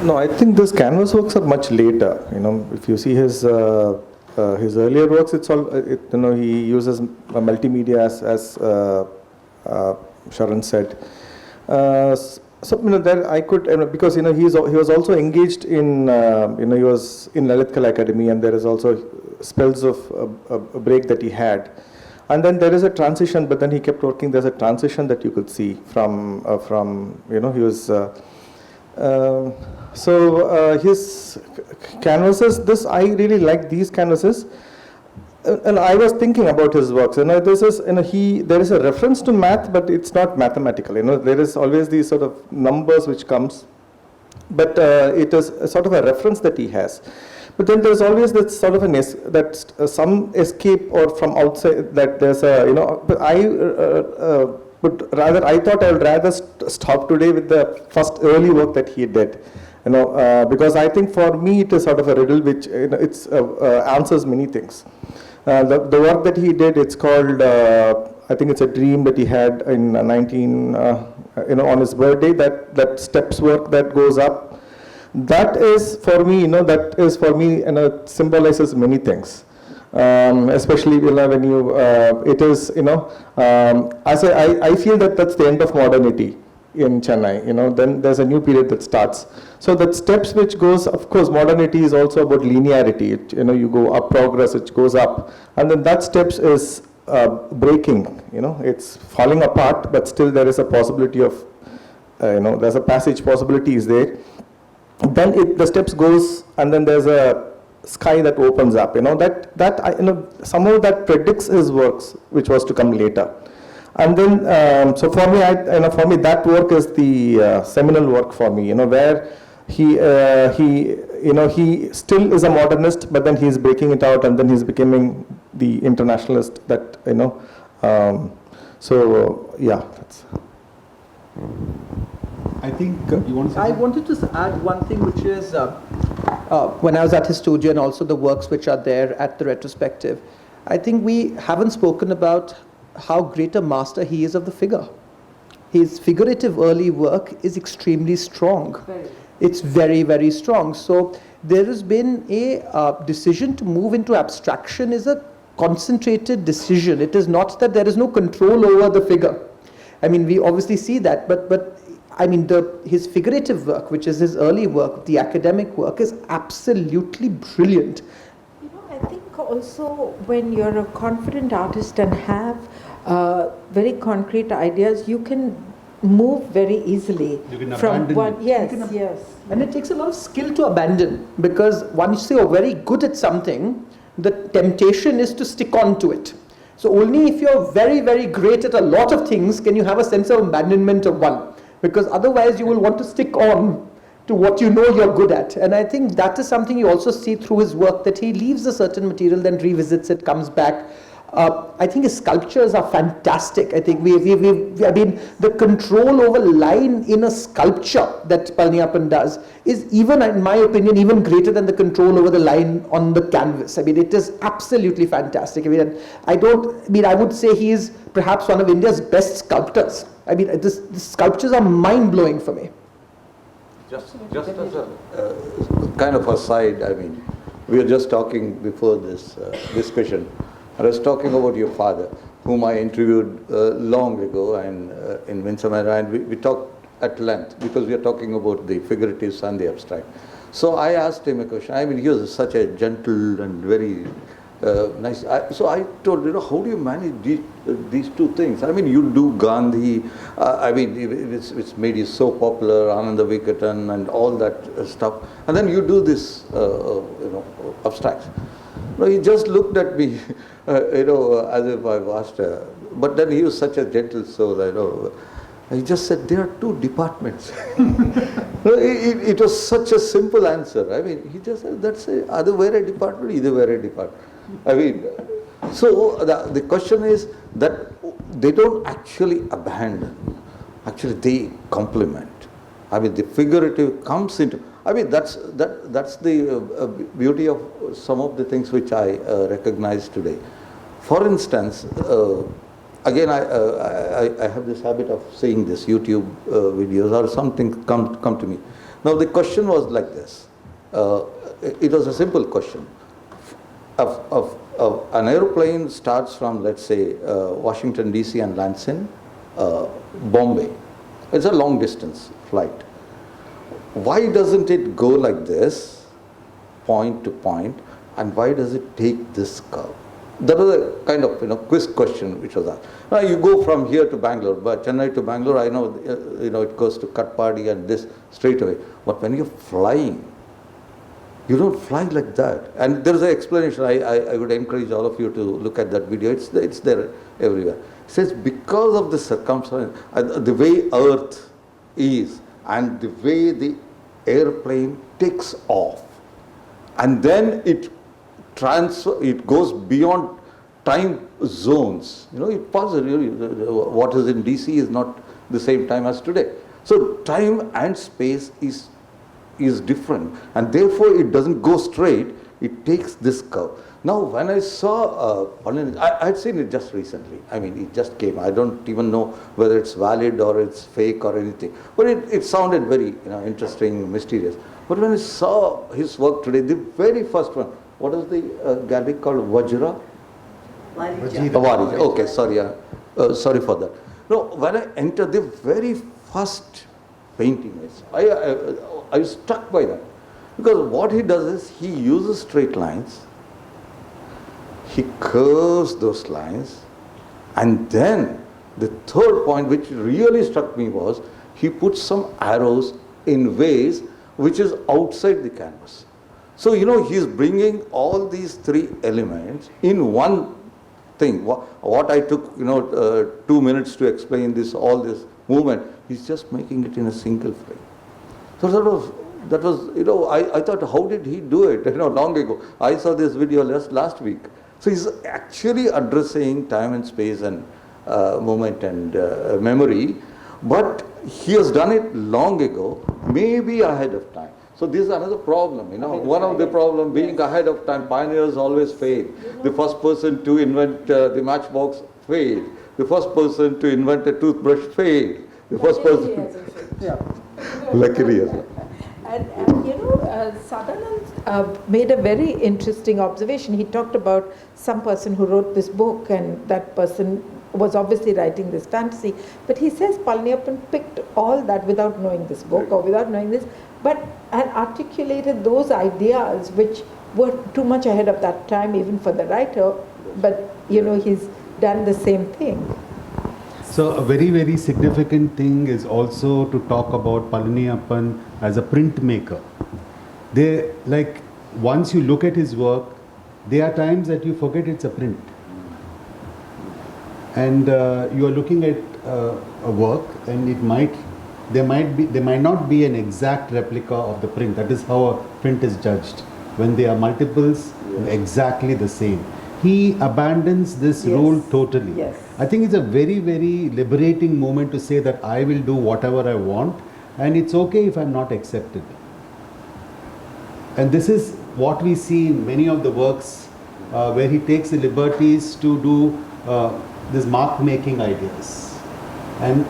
No, I think those canvas works are much later. If you see his earlier works, it's all he uses multimedia as Sharon said. So there I could because he was also engaged in he was in Lalit Kala Academy, and there is also spells of a break that he had, and then there is a transition. But then he kept working. There's a transition that you could see from he was. So his canvases. I really like these canvases. And I was thinking about his works. This is there is a reference to math, but it's not mathematical. There is always these sort of numbers which comes, but it is a sort of a reference that he has. But then there's always that sort of some escape or from outside, that there's a But I thought I would rather stop today with the first early work that he did. Because I think for me it is sort of a riddle which it's answers many things. The work that he did, it's called, I think it's a dream that he had in on his birthday, that steps work that goes up. That is for me, symbolizes many things. Especially when you, it is, I feel that that's the end of modernity in Chennai. Then there's a new period that starts. So that steps which goes, of course, modernity is also about linearity. You go up, progress, it goes up, and then that steps is breaking. It's falling apart, but still there is a possibility of, there's a passage possibility is there. Then the steps goes, and then there's a sky that opens up, somehow that predicts his works, which was to come later. And then, so for me, for me, that work is the seminal work for me, where he still is a modernist, but then he's breaking it out, and then he's becoming the internationalist that, so yeah. That's I think you want to say I wanted to add one thing, which is when I was at his studio and also the works which are there at the retrospective, I think we haven't spoken about how great a master he is of the figure. His figurative early work is extremely strong. It's very, very strong. So there has been a decision to move into abstraction is a concentrated decision. It is not that there is no control over the figure. I mean, we obviously see that, but I mean, his figurative work, which is his early work, the academic work, is absolutely brilliant. I think also when you're a confident artist and have very concrete ideas, you can move very easily from one. Yes, yes. And it takes a lot of skill to abandon, because once you're very good at something, the temptation is to stick on to it. So only if you're very, very great at a lot of things can you have a sense of abandonment of one, because otherwise you will want to stick on to what you know you're good at. And I think that is something you also see through his work, that he leaves a certain material, then revisits it, comes back. I think his sculptures are fantastic. I think I mean, the control over line in a sculpture that Palaniappan does is, even in my opinion, even greater than the control over the line on the canvas. I mean, it is absolutely fantastic. I mean, I would say he is perhaps one of India's best sculptors. I mean, the sculptures are mind-blowing for me. Just as a kind of aside, I mean, we were just talking before this discussion. I was talking about your father, whom I interviewed long ago and in Winsamera, and we talked at length because we are talking about the figuratives and the abstract. So I asked him a question. I mean, he was such a gentle and very nice. So I told him, how do you manage these two things? I mean, you do Gandhi. I mean, it's made you so popular, Ananda Vikatan and all that stuff, and then you do this, abstracts. No, he just looked at me, as if I've asked her. But then he was such a gentle soul, He just said, there are two departments. It was such a simple answer. I mean, he just said, that's it. Adu vere department, idu vere department. I mean, so the question is that they don't actually abandon. Actually, they complement. I mean, the figurative comes into. I mean, that's the beauty of some of the things which I recognize today. For instance, again, I have this habit of seeing this YouTube videos or something come to me. Now, the question was like this. It was a simple question. An aeroplane starts from, let's say, Washington, D.C. and lands in Bombay. It's a long distance flight. Why doesn't it go like this, point to point, and why does it take this curve? That was a kind of quiz question which was asked. Now you go from here to Bangalore, but Chennai to Bangalore, I know it goes to Katpadi and this straight away. But when you're flying, you don't fly like that. And there is an explanation. I would encourage all of you to look at that video. It's there everywhere. It says because of the circumstance, the way Earth is, and the way the airplane takes off, and then it goes beyond time zones. It pauses. What is in DC is not the same time as today. So time and space is different, and therefore it doesn't go straight. It takes this curve. Now, when I saw, I had seen it just recently. I mean, it just came. I don't even know whether it's valid or it's fake or anything. But it sounded very interesting, mysterious. But when I saw his work today, the very first one, what is the gallery called? Vajra? Varija. Okay, sorry. Sorry for that. No, when I entered the very first painting, I was struck by that. Because what he does is he uses straight lines, he curves those lines, and then the third point which really struck me was he puts some arrows in ways which is outside the canvas. So, he's bringing all these three elements in one thing. What I took, 2 minutes to explain all this movement, he's just making it in a single frame. So that was, I thought, how did he do it, long ago. I saw this video last week. So he's actually addressing time and space and moment and memory, but he has done it long ago, maybe ahead of time. So this is another problem, one of the problem being ahead of time. Pioneers always fail. The first person to invent the matchbox failed. The first person to invent a toothbrush failed. The first person. Luckily, yes. And Sadanand made a very interesting observation. He talked about some person who wrote this book, and that person was obviously writing this fantasy. But he says Palaniappan picked all that without knowing this book or without knowing this, and articulated those ideas which were too much ahead of that time, even for the writer. But he's done the same thing. So a very, very significant thing is also to talk about Palaniappan as a printmaker. Once you look at his work, there are times that you forget it's a print. And you are looking at a work, and there might not be an exact replica of the print. That is how a print is judged. When there are multiples, exactly the same. He abandons this rule totally. Yes. I think it's a very, very liberating moment to say that I will do whatever I want, and it's okay if I'm not accepted. And this is what we see in many of the works where he takes the liberties to do this mark making ideas. And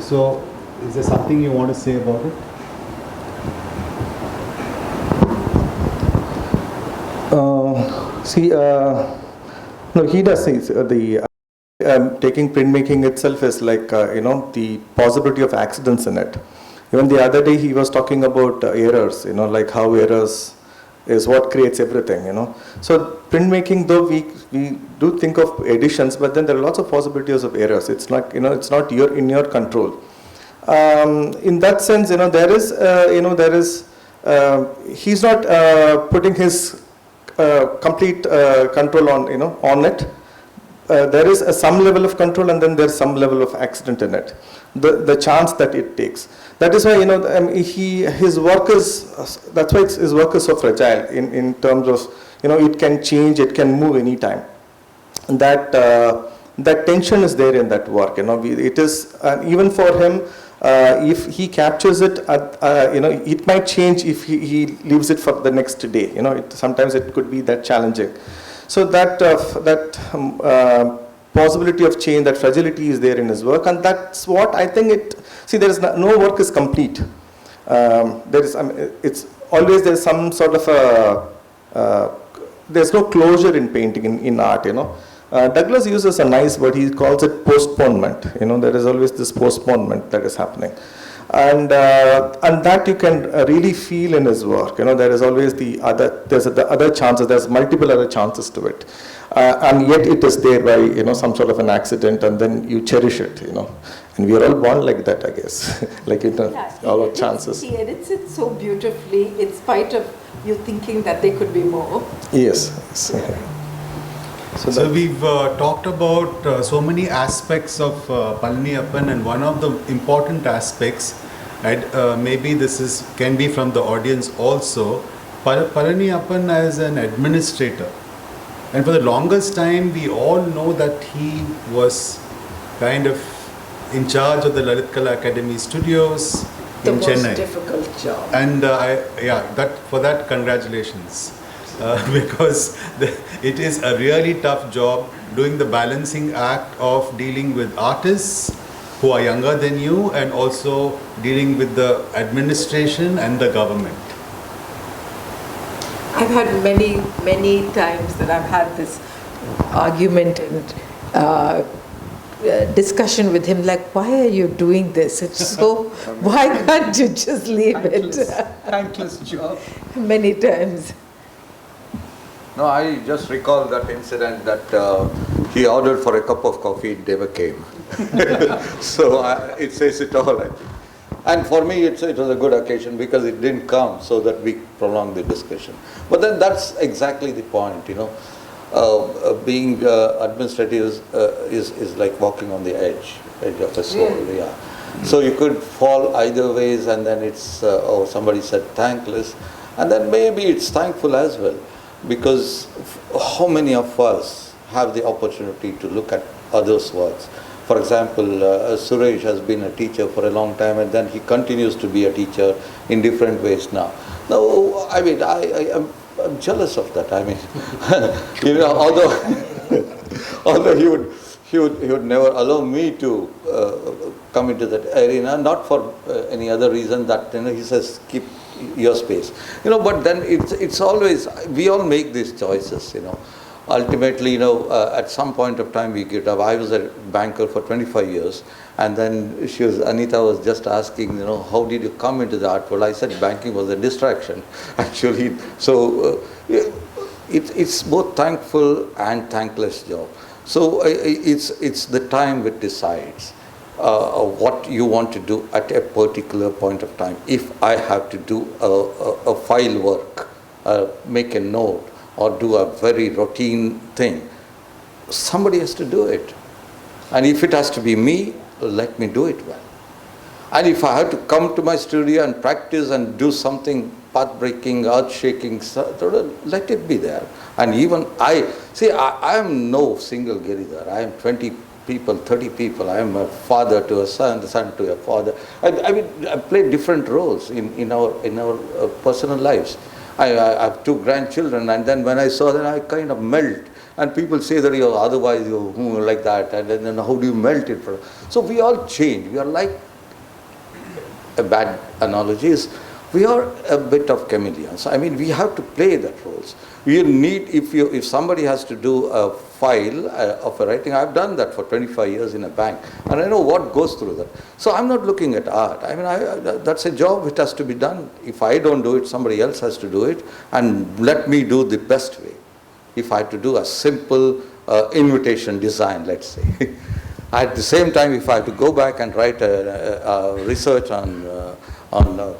so is there something you want to say about it? No, he does say taking printmaking itself is like, the possibility of accidents in it. Even the other day he was talking about errors, like how errors is what creates everything, So printmaking, though we do think of editions, but then there are lots of possibilities of errors. It's like, it's not in your control. In that sense, he's not putting his complete control on it. There is some level of control, and then there's some level of accident in it. The chance that it takes. That is why his work is. That's why his work is so fragile in terms of it can change, it can move anytime. That tension is there in that work. It is even for him. If he captures it, it might change if he leaves it for the next day. Sometimes it could be that challenging. So that possibility of change, that fragility is there in his work, and that's what I think there is no work is complete. It's always there's some sort of there's no closure in painting, in art. Douglas uses a nice word. He calls it postponement. There is always this postponement that is happening, and that you can really feel in his work. There is always the other chances. There's multiple other chances to it, and yet it is there by some sort of an accident, and then you cherish it. And we are all born like that, I guess. All our chances. He edits it so beautifully, in spite of you thinking that there could be more. Yes. So we've talked about so many aspects of Palaniappan, and one of the important aspects, and maybe this can be from the audience also, Palaniappan as an administrator. And for the longest time, we all know that he was kind of in charge of the Lalit Kala Academy studios in Chennai. The most difficult job. And for that, congratulations. Because it is a really tough job doing the balancing act of dealing with artists who are younger than you, and also dealing with the administration and the government. I've had many times that I've had this argument and discussion with him, like, why are you doing this? It's so, why can't you just leave it? Thankless job. Many times. No, I just recall that incident that he ordered for a cup of coffee, it never came. So it says it all, I think. And for me, it was a good occasion because it didn't come so that we prolonged the discussion. But then that's exactly the point, being administrative is like walking on the edge of a soul. Yeah. So you could fall either ways, and then it's, somebody said thankless, and then maybe it's thankful as well, because how many of us have the opportunity to look at others' works? For example, Suresh has been a teacher for a long time, and then he continues to be a teacher in different ways now. No, I mean, I'm jealous of that. I mean, although he would never allow me to come into that arena, not for any other reason that he says keep your space. But then it's always, we all make these choices. Ultimately, at some point of time we get up. I was a banker for 25 years, and then Anita was just asking, how did you come into the art world? I said banking was a distraction, actually. So it's both thankful and thankless job. So it's the time which decides what you want to do at a particular point of time. If I have to do a file work, make a note, or do a very routine thing, somebody has to do it. And if it has to be me, let me do it well. And if I have to come to my studio and practice and do something path-breaking, earth-shaking, let it be there. And even I am no single Giridhar. I am 20 people, 30 people. I am a father to a son, the son to a father. I mean, I play different roles in our personal lives. I have 2 grandchildren, and then when I saw that, I kind of melt. And people say that otherwise you're like that, and then how do you melt it? So we all change. We are like, a bad analogy is, we are a bit of chameleons. I mean, we have to play that roles. You need, if somebody has to do a file of a writing, I've done that for 25 years in a bank, and I know what goes through that. So I'm not looking at art. I mean, that's a job which has to be done. If I don't do it, somebody else has to do it, and let me do the best way. If I had to do a simple invitation design, let's say. At the same time, if I have to go back and write a research on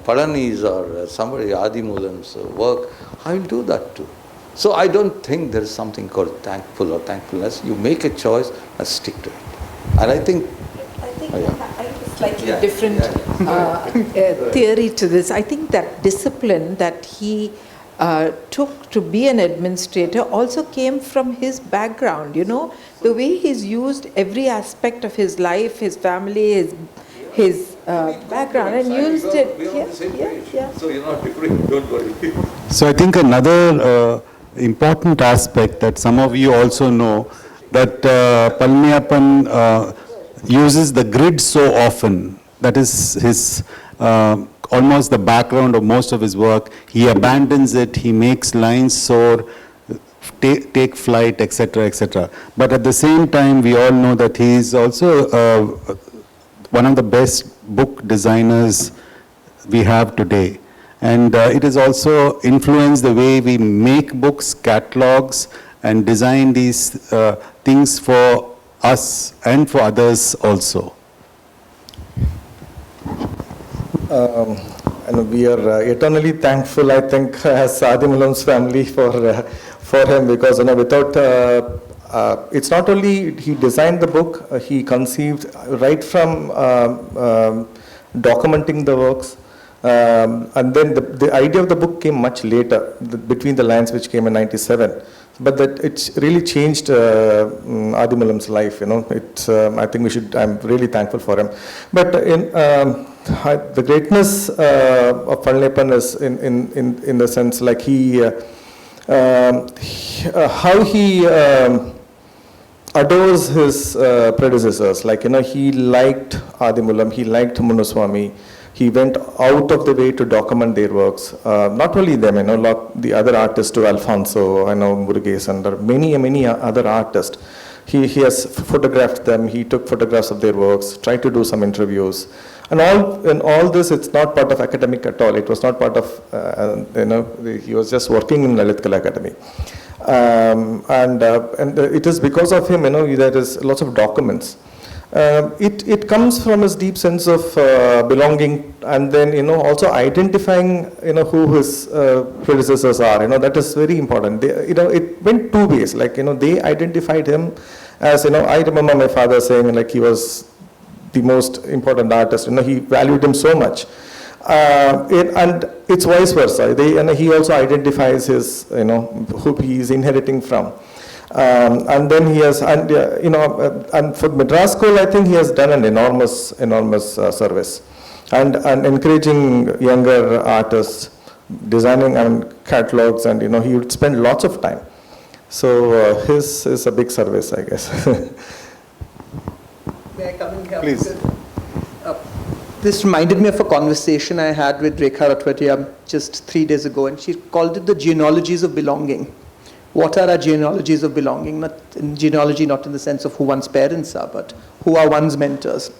Palani's or somebody, Adimulam's work, I will do that too. So I don't think there is something called thankful or thankfulness. You make a choice and stick to it. And I think I have a slightly different theory to this. I think that discipline that he took to be an administrator also came from his background. The way he's used every aspect of his life, his family, his background, and used it. Yeah. So you're not different, don't worry. So I think another important aspect that some of you also know, that Palaniappan uses the grid so often. That is his almost the background of most of his work. He abandons it, he makes lines soar, take flight, etc., etc. But at the same time, we all know that he is also one of the best book designers we have today. And it has also influenced the way we make books, catalogs, and design these things for us and for others also. And we are eternally thankful, I think, as Adimulam's family for him, because without it's not only he designed the book, he conceived right from documenting the works, and then the idea of the book came much later, between the lines, which came in '97. But that it's really changed Adimulam's life. I think I'm really thankful for him. But the greatness of Palaniappan is in the sense like how he adores his predecessors. Like he liked Adimulam, he liked Munuswamy. He went out of the way to document their works. Not only them, the other artists too, Alfonso, Murugesh, and many other artists. He has photographed them. He took photographs of their works, tried to do some interviews. And all this, it's not part of academic at all. It was not part of, he was just working in Lalit Kala Academy. And it is because of him, there is lots of documents. it comes from his deep sense of belonging, and then also identifying who his predecessors are. That is very important. It went two ways. Like they identified him as I remember my father saying like he was the most important artist. He valued him so much. And it's vice versa. He also identifies his who he is inheriting from. And then he has, and for Madras School, I think he has done an enormous service, and encouraging younger artists, designing catalogs, and he would spend lots of time. So his is a big service, I guess. May I come in here? Please. This reminded me of a conversation I had with Rekha Ratwatia just 3 days ago, and she called it the genealogies of belonging. What are our genealogies of belonging? Not in the sense of who one's parents are, but who are one's mentors?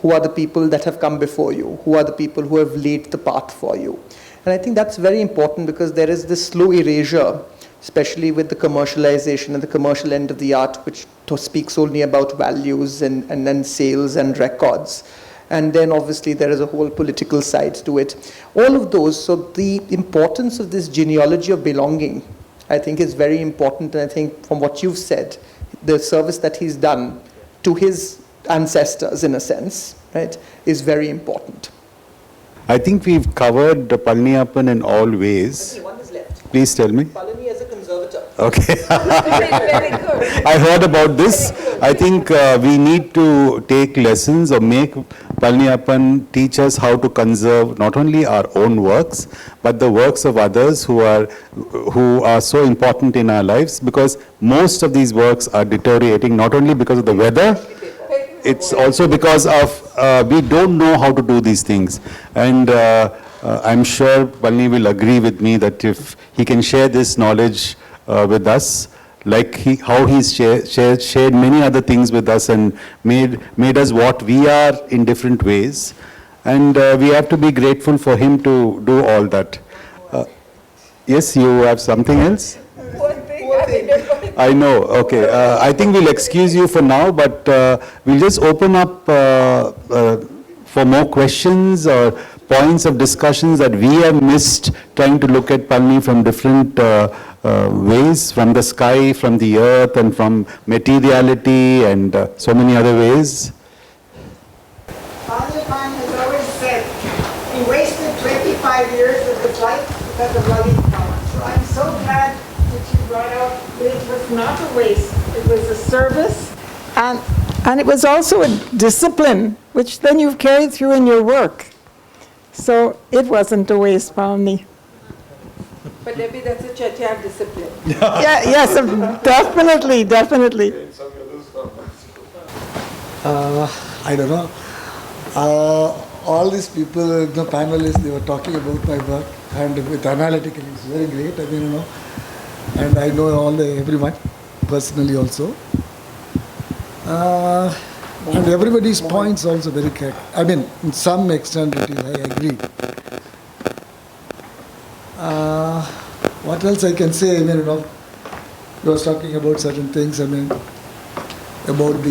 Who are the people that have come before you? Who are the people who have laid the path for you? And I think that's very important, because there is this slow erasure, especially with the commercialization and the commercial end of the art, which speaks only about values and then sales and records. And then obviously there is a whole political side to it. All of those, so the importance of this genealogy of belonging, I think is very important. And I think from what you've said, the service that he's done to his ancestors, in a sense, right, is very important. I think we've covered Palaniappan in all ways. Okay, one is left. Please tell me. Palani as a conservator. Okay. Very good. I heard about this. I think we need to take lessons or make Palaniappan teach us how to conserve not only our own works, but the works of others who are so important in our lives, because most of these works are deteriorating not only because of the weather, it's also because of we don't know how to do these things. And I'm sure Palani will agree with me that if he can share this knowledge with us, like how he's shared many other things with us and made us what we are in different ways. And we have to be grateful for him to do all that. Yes, you have something else? I know, okay. I think we'll excuse you for now, but we'll just open up for more questions or points of discussions that we have missed, trying to look at Palani from different ways, from the sky, from the earth, and from materiality, and so many other ways. Palaniappan has always said he wasted 25 years of his life because of Lalitpala. So I'm so glad that you brought out that it was not a waste, it was a service, and it was also a discipline, which then you've carried through in your work. So it wasn't a waste, Palani. But maybe that's a Chettiar discipline. Yeah, yes, definitely. I don't know. All these people, the panelists, they were talking about my work, and with analytical, it's very great. And I know everyone personally also. And everybody's points also very correct. In some extent, I agree. What else I can say? You was talking about certain things. About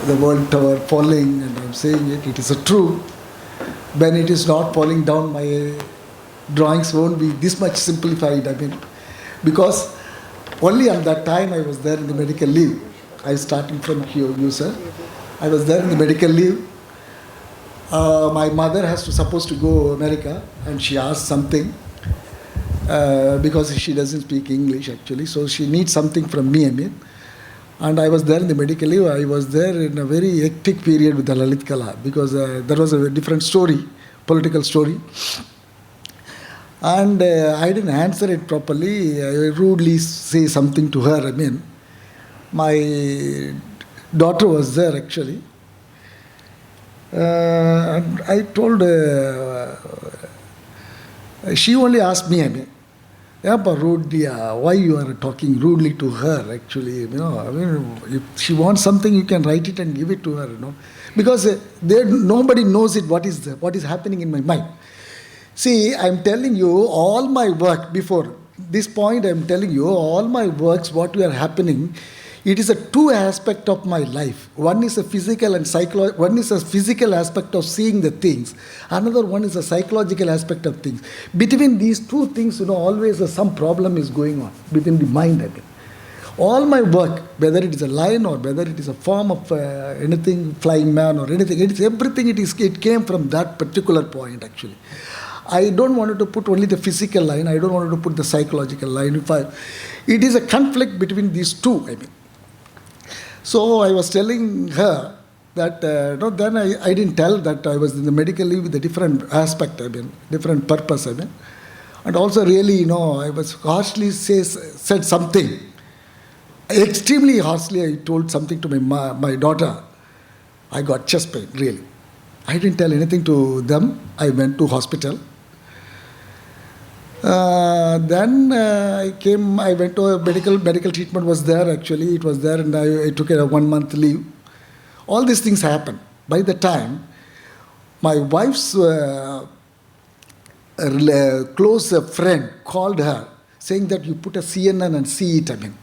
the world tower falling, and I'm saying it is a true. When it is not falling down, my drawings won't be this much simplified. Because only at that time I was there in the medical leave. I was starting from you, sir. I was there in the medical leave. My mother has supposed to go America, and she asked something because she doesn't speak English actually, so she needs something from me. And I was there in the medical leave. I was there in a very hectic period with the Lalit Kala, because there was a different story, political story. And I didn't answer it properly. I rudely say something to her. My daughter was there actually. And I told her, she only asked me, why you are talking rudely to her actually, if she wants something, you can write it and give it to her, because nobody knows what is happening in my mind. See, I'm telling you all my work before this point, I'm telling you all my works, what were happening, it is a two aspect of my life. One is a physical and one is a physical aspect of seeing the things. Another one is a psychological aspect of things. Between these two things, always some problem is going on within the mind. I mean, all my work, whether it is a line or whether it is a form of anything, flying man or anything, it came from that particular point actually. I don't want to put only the physical line, I don't want to put the psychological line. It is a conflict between these two, I mean. So I was telling her that, then I didn't tell that I was in the medical leave with a different aspect, I mean, different purpose, I mean. And also really, I was harshly said something. Extremely harshly I told something to my daughter. I got chest pain, really. I didn't tell anything to them. I went to hospital. Then I went to a medical treatment was there actually. It was there and I took a 1 month leave. All these things happened. By the time, my wife's close friend called her saying that you put a CNN and see it, I mean.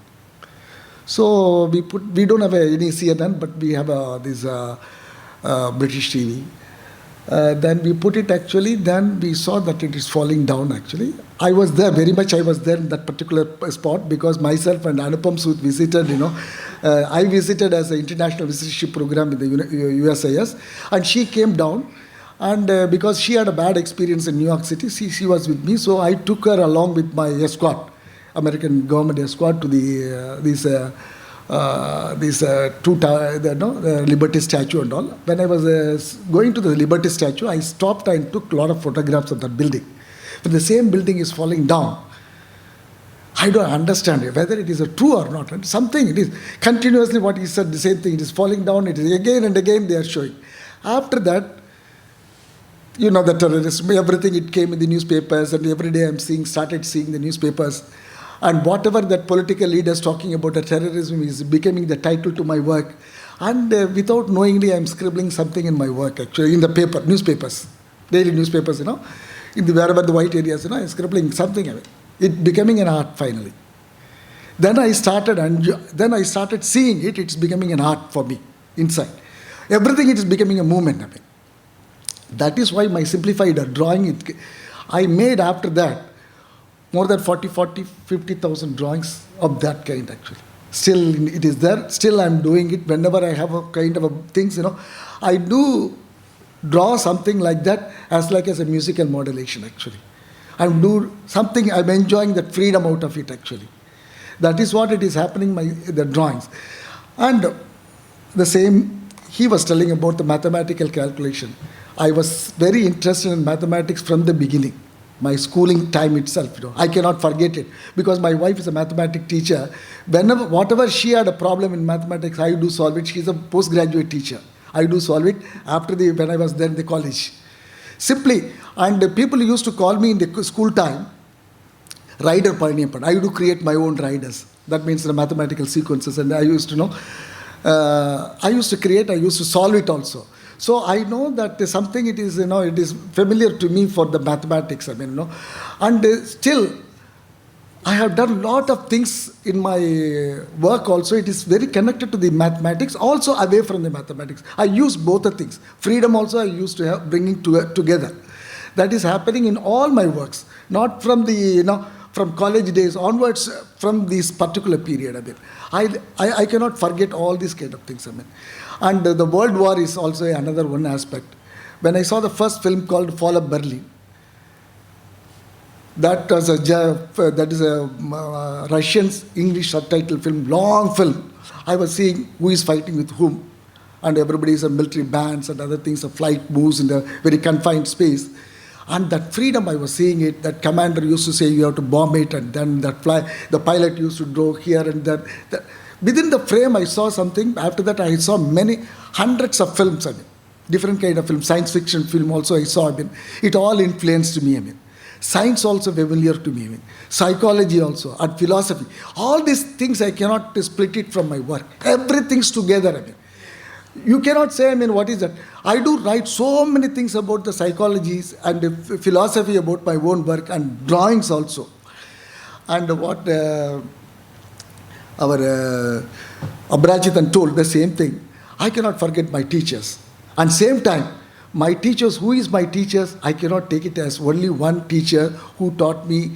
So we don't have any CNN, but we have this British TV. Then we put it actually, then we saw that it is falling down actually. I was there, very much I was there in that particular spot because myself and Anupam Sood visited, I visited as an international visitorship program with the USIS and she came down and because she had a bad experience in New York City, she was with me, so I took her along with my escort, American government escort to the Liberty Statue and all. When I was going to the Liberty Statue, I stopped and took a lot of photographs of that building. When the same building is falling down, I don't understand whether it is true or not. Something it is continuously what he said, the same thing. It is falling down. It is again and again they are showing. After that, the terrorism, everything it came in the newspapers, and every day started seeing the newspapers. And whatever that political leaders talking about the terrorism is becoming the title to my work. And without knowingly, I'm scribbling something in my work actually, in the newspapers, daily newspapers, wherever the white areas, I'm scribbling something. It becoming an art finally. Then I started seeing it, it's becoming an art for me inside. Everything it is becoming a movement. That is why my simplified drawing, I made after that, more than 50,000 drawings of that kind actually. Still it is there, still I'm doing it whenever I have a kind of things, I do draw something like that as a musical modulation actually. I'm enjoying that freedom out of it actually. That is what it is happening, the drawings. And the same, he was telling about the mathematical calculation. I was very interested in mathematics from the beginning. My schooling time itself, I cannot forget it because my wife is a mathematics teacher. Whatever she had a problem in mathematics, I do solve it. She's a postgraduate teacher. I do solve it when I was there in the college. Simply, and people used to call me in the school time, Rider Palaniappan. I do create my own riders. That means the mathematical sequences, and I used to create, I used to solve it also. So I know that something it is familiar to me for the mathematics. And still I have done a lot of things in my work also. It is very connected to the mathematics, also away from the mathematics. I use both the things. Freedom also I used to have bringing together. That is happening in all my works, not from from college days onwards, from this particular period. I cannot forget all these kind of things. And the World War is also another one aspect. When I saw the first film called Fall of Berlin, that is a Russian English subtitle film, long film. I was seeing who is fighting with whom, and everybody is a military bands and other things. A flight moves in a very confined space, and that freedom I was seeing it. That commander used to say you have to bomb it, and then the pilot used to draw here and there. Within the frame, I saw something. After that, I saw many hundreds of films. Different kind of film, science fiction film also I saw. It all influenced me. Science also familiar to me. Psychology also, and philosophy. All these things I cannot split it from my work. Everything's together. You cannot say, what is that? I do write so many things about the psychologies and the philosophy about my own work and drawings also. And our Abrajitan told the same thing. I cannot forget my teachers. And same time, my teachers, who is my teachers, I cannot take it as only one teacher who taught me,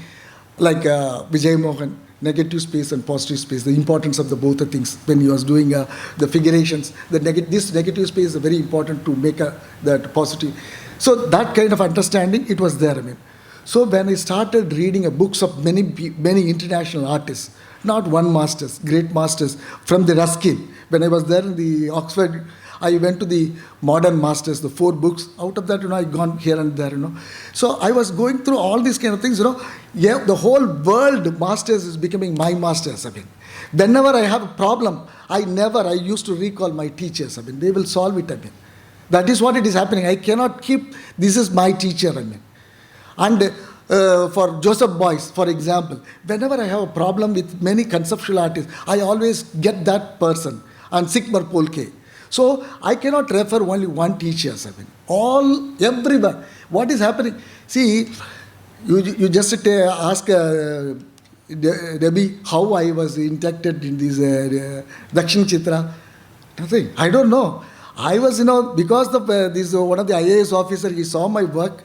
like Vijay Mohan, negative space and positive space, the importance of the both the things when he was doing the figurations. This negative space is very important to make that positive. So that kind of understanding, it was there. I mean. So when I started reading books of many international artists, not one masters, great masters from the Ruskin. When I was there in the Oxford, I went to the modern masters, the 4 books. Out of that, I gone here and there, So I was going through all these kind of things, Yeah, the whole world masters is becoming my masters. I mean, whenever I have a problem, I used to recall my teachers. I mean, they will solve it. I mean, that is what it is happening. I cannot keep, this is my teacher. I mean, and for Joseph Beuys, for example, whenever I have a problem with many conceptual artists, I always get that person, and Sigmar Polke. So I cannot refer only one teacher. I mean, everyone. What is happening? See, you just ask Debbie how I was inducted in this DakshinaChitra. Nothing. I don't know. I was, because of this one of the IAS officer, he saw my work.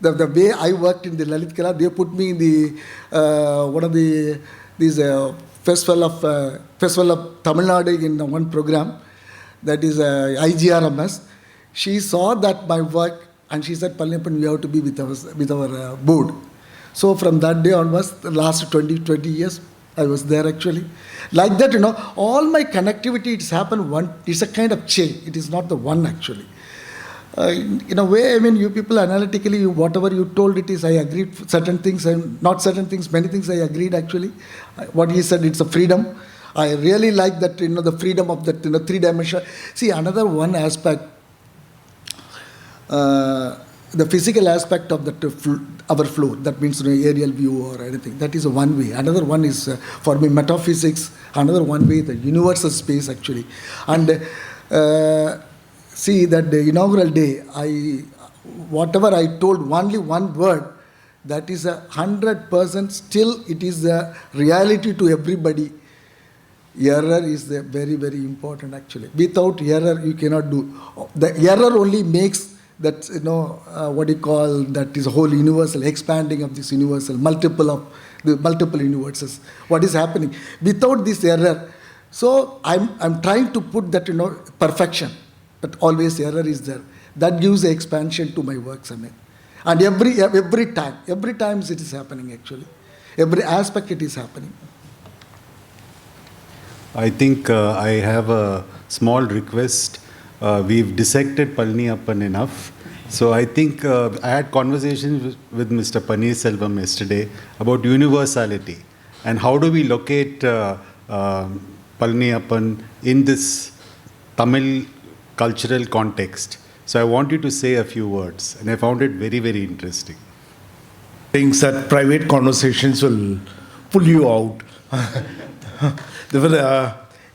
The way I worked in the Lalit Kala, they put me in the one of the festival of Tamil Nadu in one program, that is IGRMS. She saw that my work and she said, Palaniappan, you have to be with our board. So from that day onwards, the last 20 years, I was there actually. Like that, all my connectivity, it's happened it's a kind of chain. It is not the one actually. In a way, I mean, you people analytically, whatever you told it is, I agreed certain things and not certain things, many things I agreed actually. What he said, it's a freedom. I really like that, the freedom of that, 3-dimensional. See, another one aspect, the physical aspect of that our floor, that means aerial view or anything, that is one way. Another one is, for me, metaphysics. Another one way, the universal space actually. And see, that the inaugural day, whatever I told, only one word, that is 100%, still it is the reality to everybody. Error is very, very important actually. Without error, you cannot do. The error only makes that, what you call, that is a whole universal, expanding of this universal, multiple universes. What is happening? Without this error, so I'm trying to put that, perfection. But always error is there. That gives the expansion to my works, I mean. And every time it is happening actually. Every aspect it is happening. I think I have a small request. We've dissected Palaniappan enough. So I think I had conversations with Mr. Paneerselvam yesterday about universality and how do we locate Palaniappan in this Tamil cultural context. So I want you to say a few words, and I found it very, very interesting. Things that private conversations will pull you out.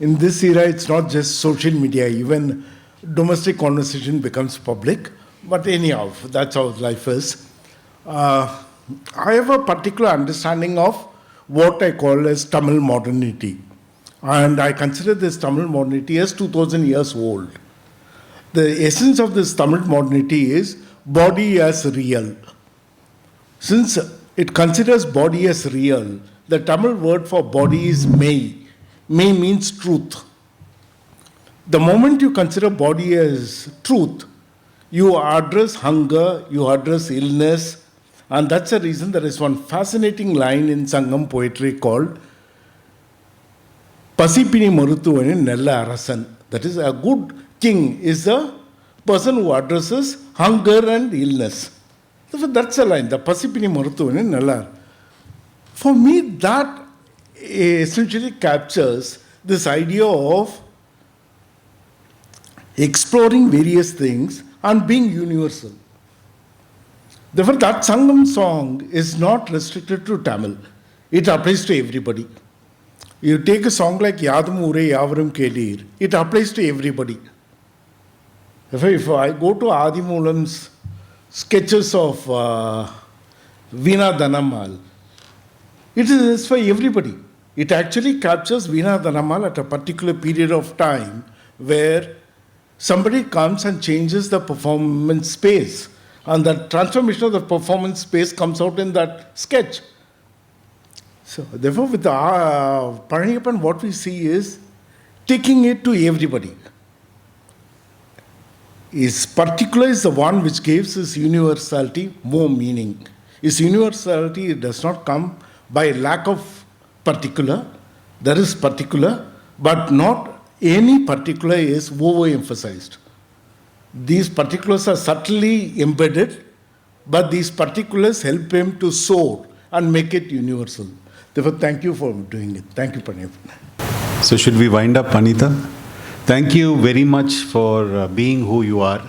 In this era, it's not just social media, even domestic conversation becomes public. But anyhow, that's how life is. I have a particular understanding of what I call as Tamil modernity. And I consider this Tamil modernity as 2000 years old. The essence of this Tamil modernity is body as real. Since it considers body as real, the Tamil word for body is May. May means truth. The moment you consider body as truth, you address hunger, you address illness, and that's the reason there is one fascinating line in Sangam poetry called Pasipini Maruthuvanin Nella Arasan. That is, a good king is the person who addresses hunger and illness. So that's a line, the Pasipini Maruthuvanin Nella. For me, that essentially captures this idea of exploring various things and being universal. Therefore, that Sangam song is not restricted to Tamil. It applies to everybody. You take a song like Yadam Ure Yavaram Kelir, it applies to everybody. If I go to Adimulam's sketches of Veena Dhanammal, it is for everybody. it actually captures Veena Dhanamal at a particular period of time where somebody comes and changes the performance space. And the transformation of the performance space comes out in that sketch. So, therefore, with the Palaniappan, what we see is taking it to everybody. His particular is the one which gives his universality more meaning. His universality does not come by lack of particular. There is particular, but not any particular is overemphasized. These particulars are subtly embedded, but these particulars help him to soar and make it universal. Therefore, thank you for doing it. Thank you, Palaniappan. So should we wind up, Anita? Thank you very much for being who you are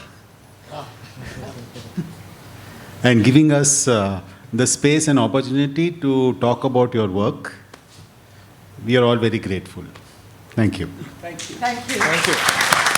and giving us the space and opportunity to talk about your work. We are all very grateful. Thank you. Thank you. Thank you. Thank you.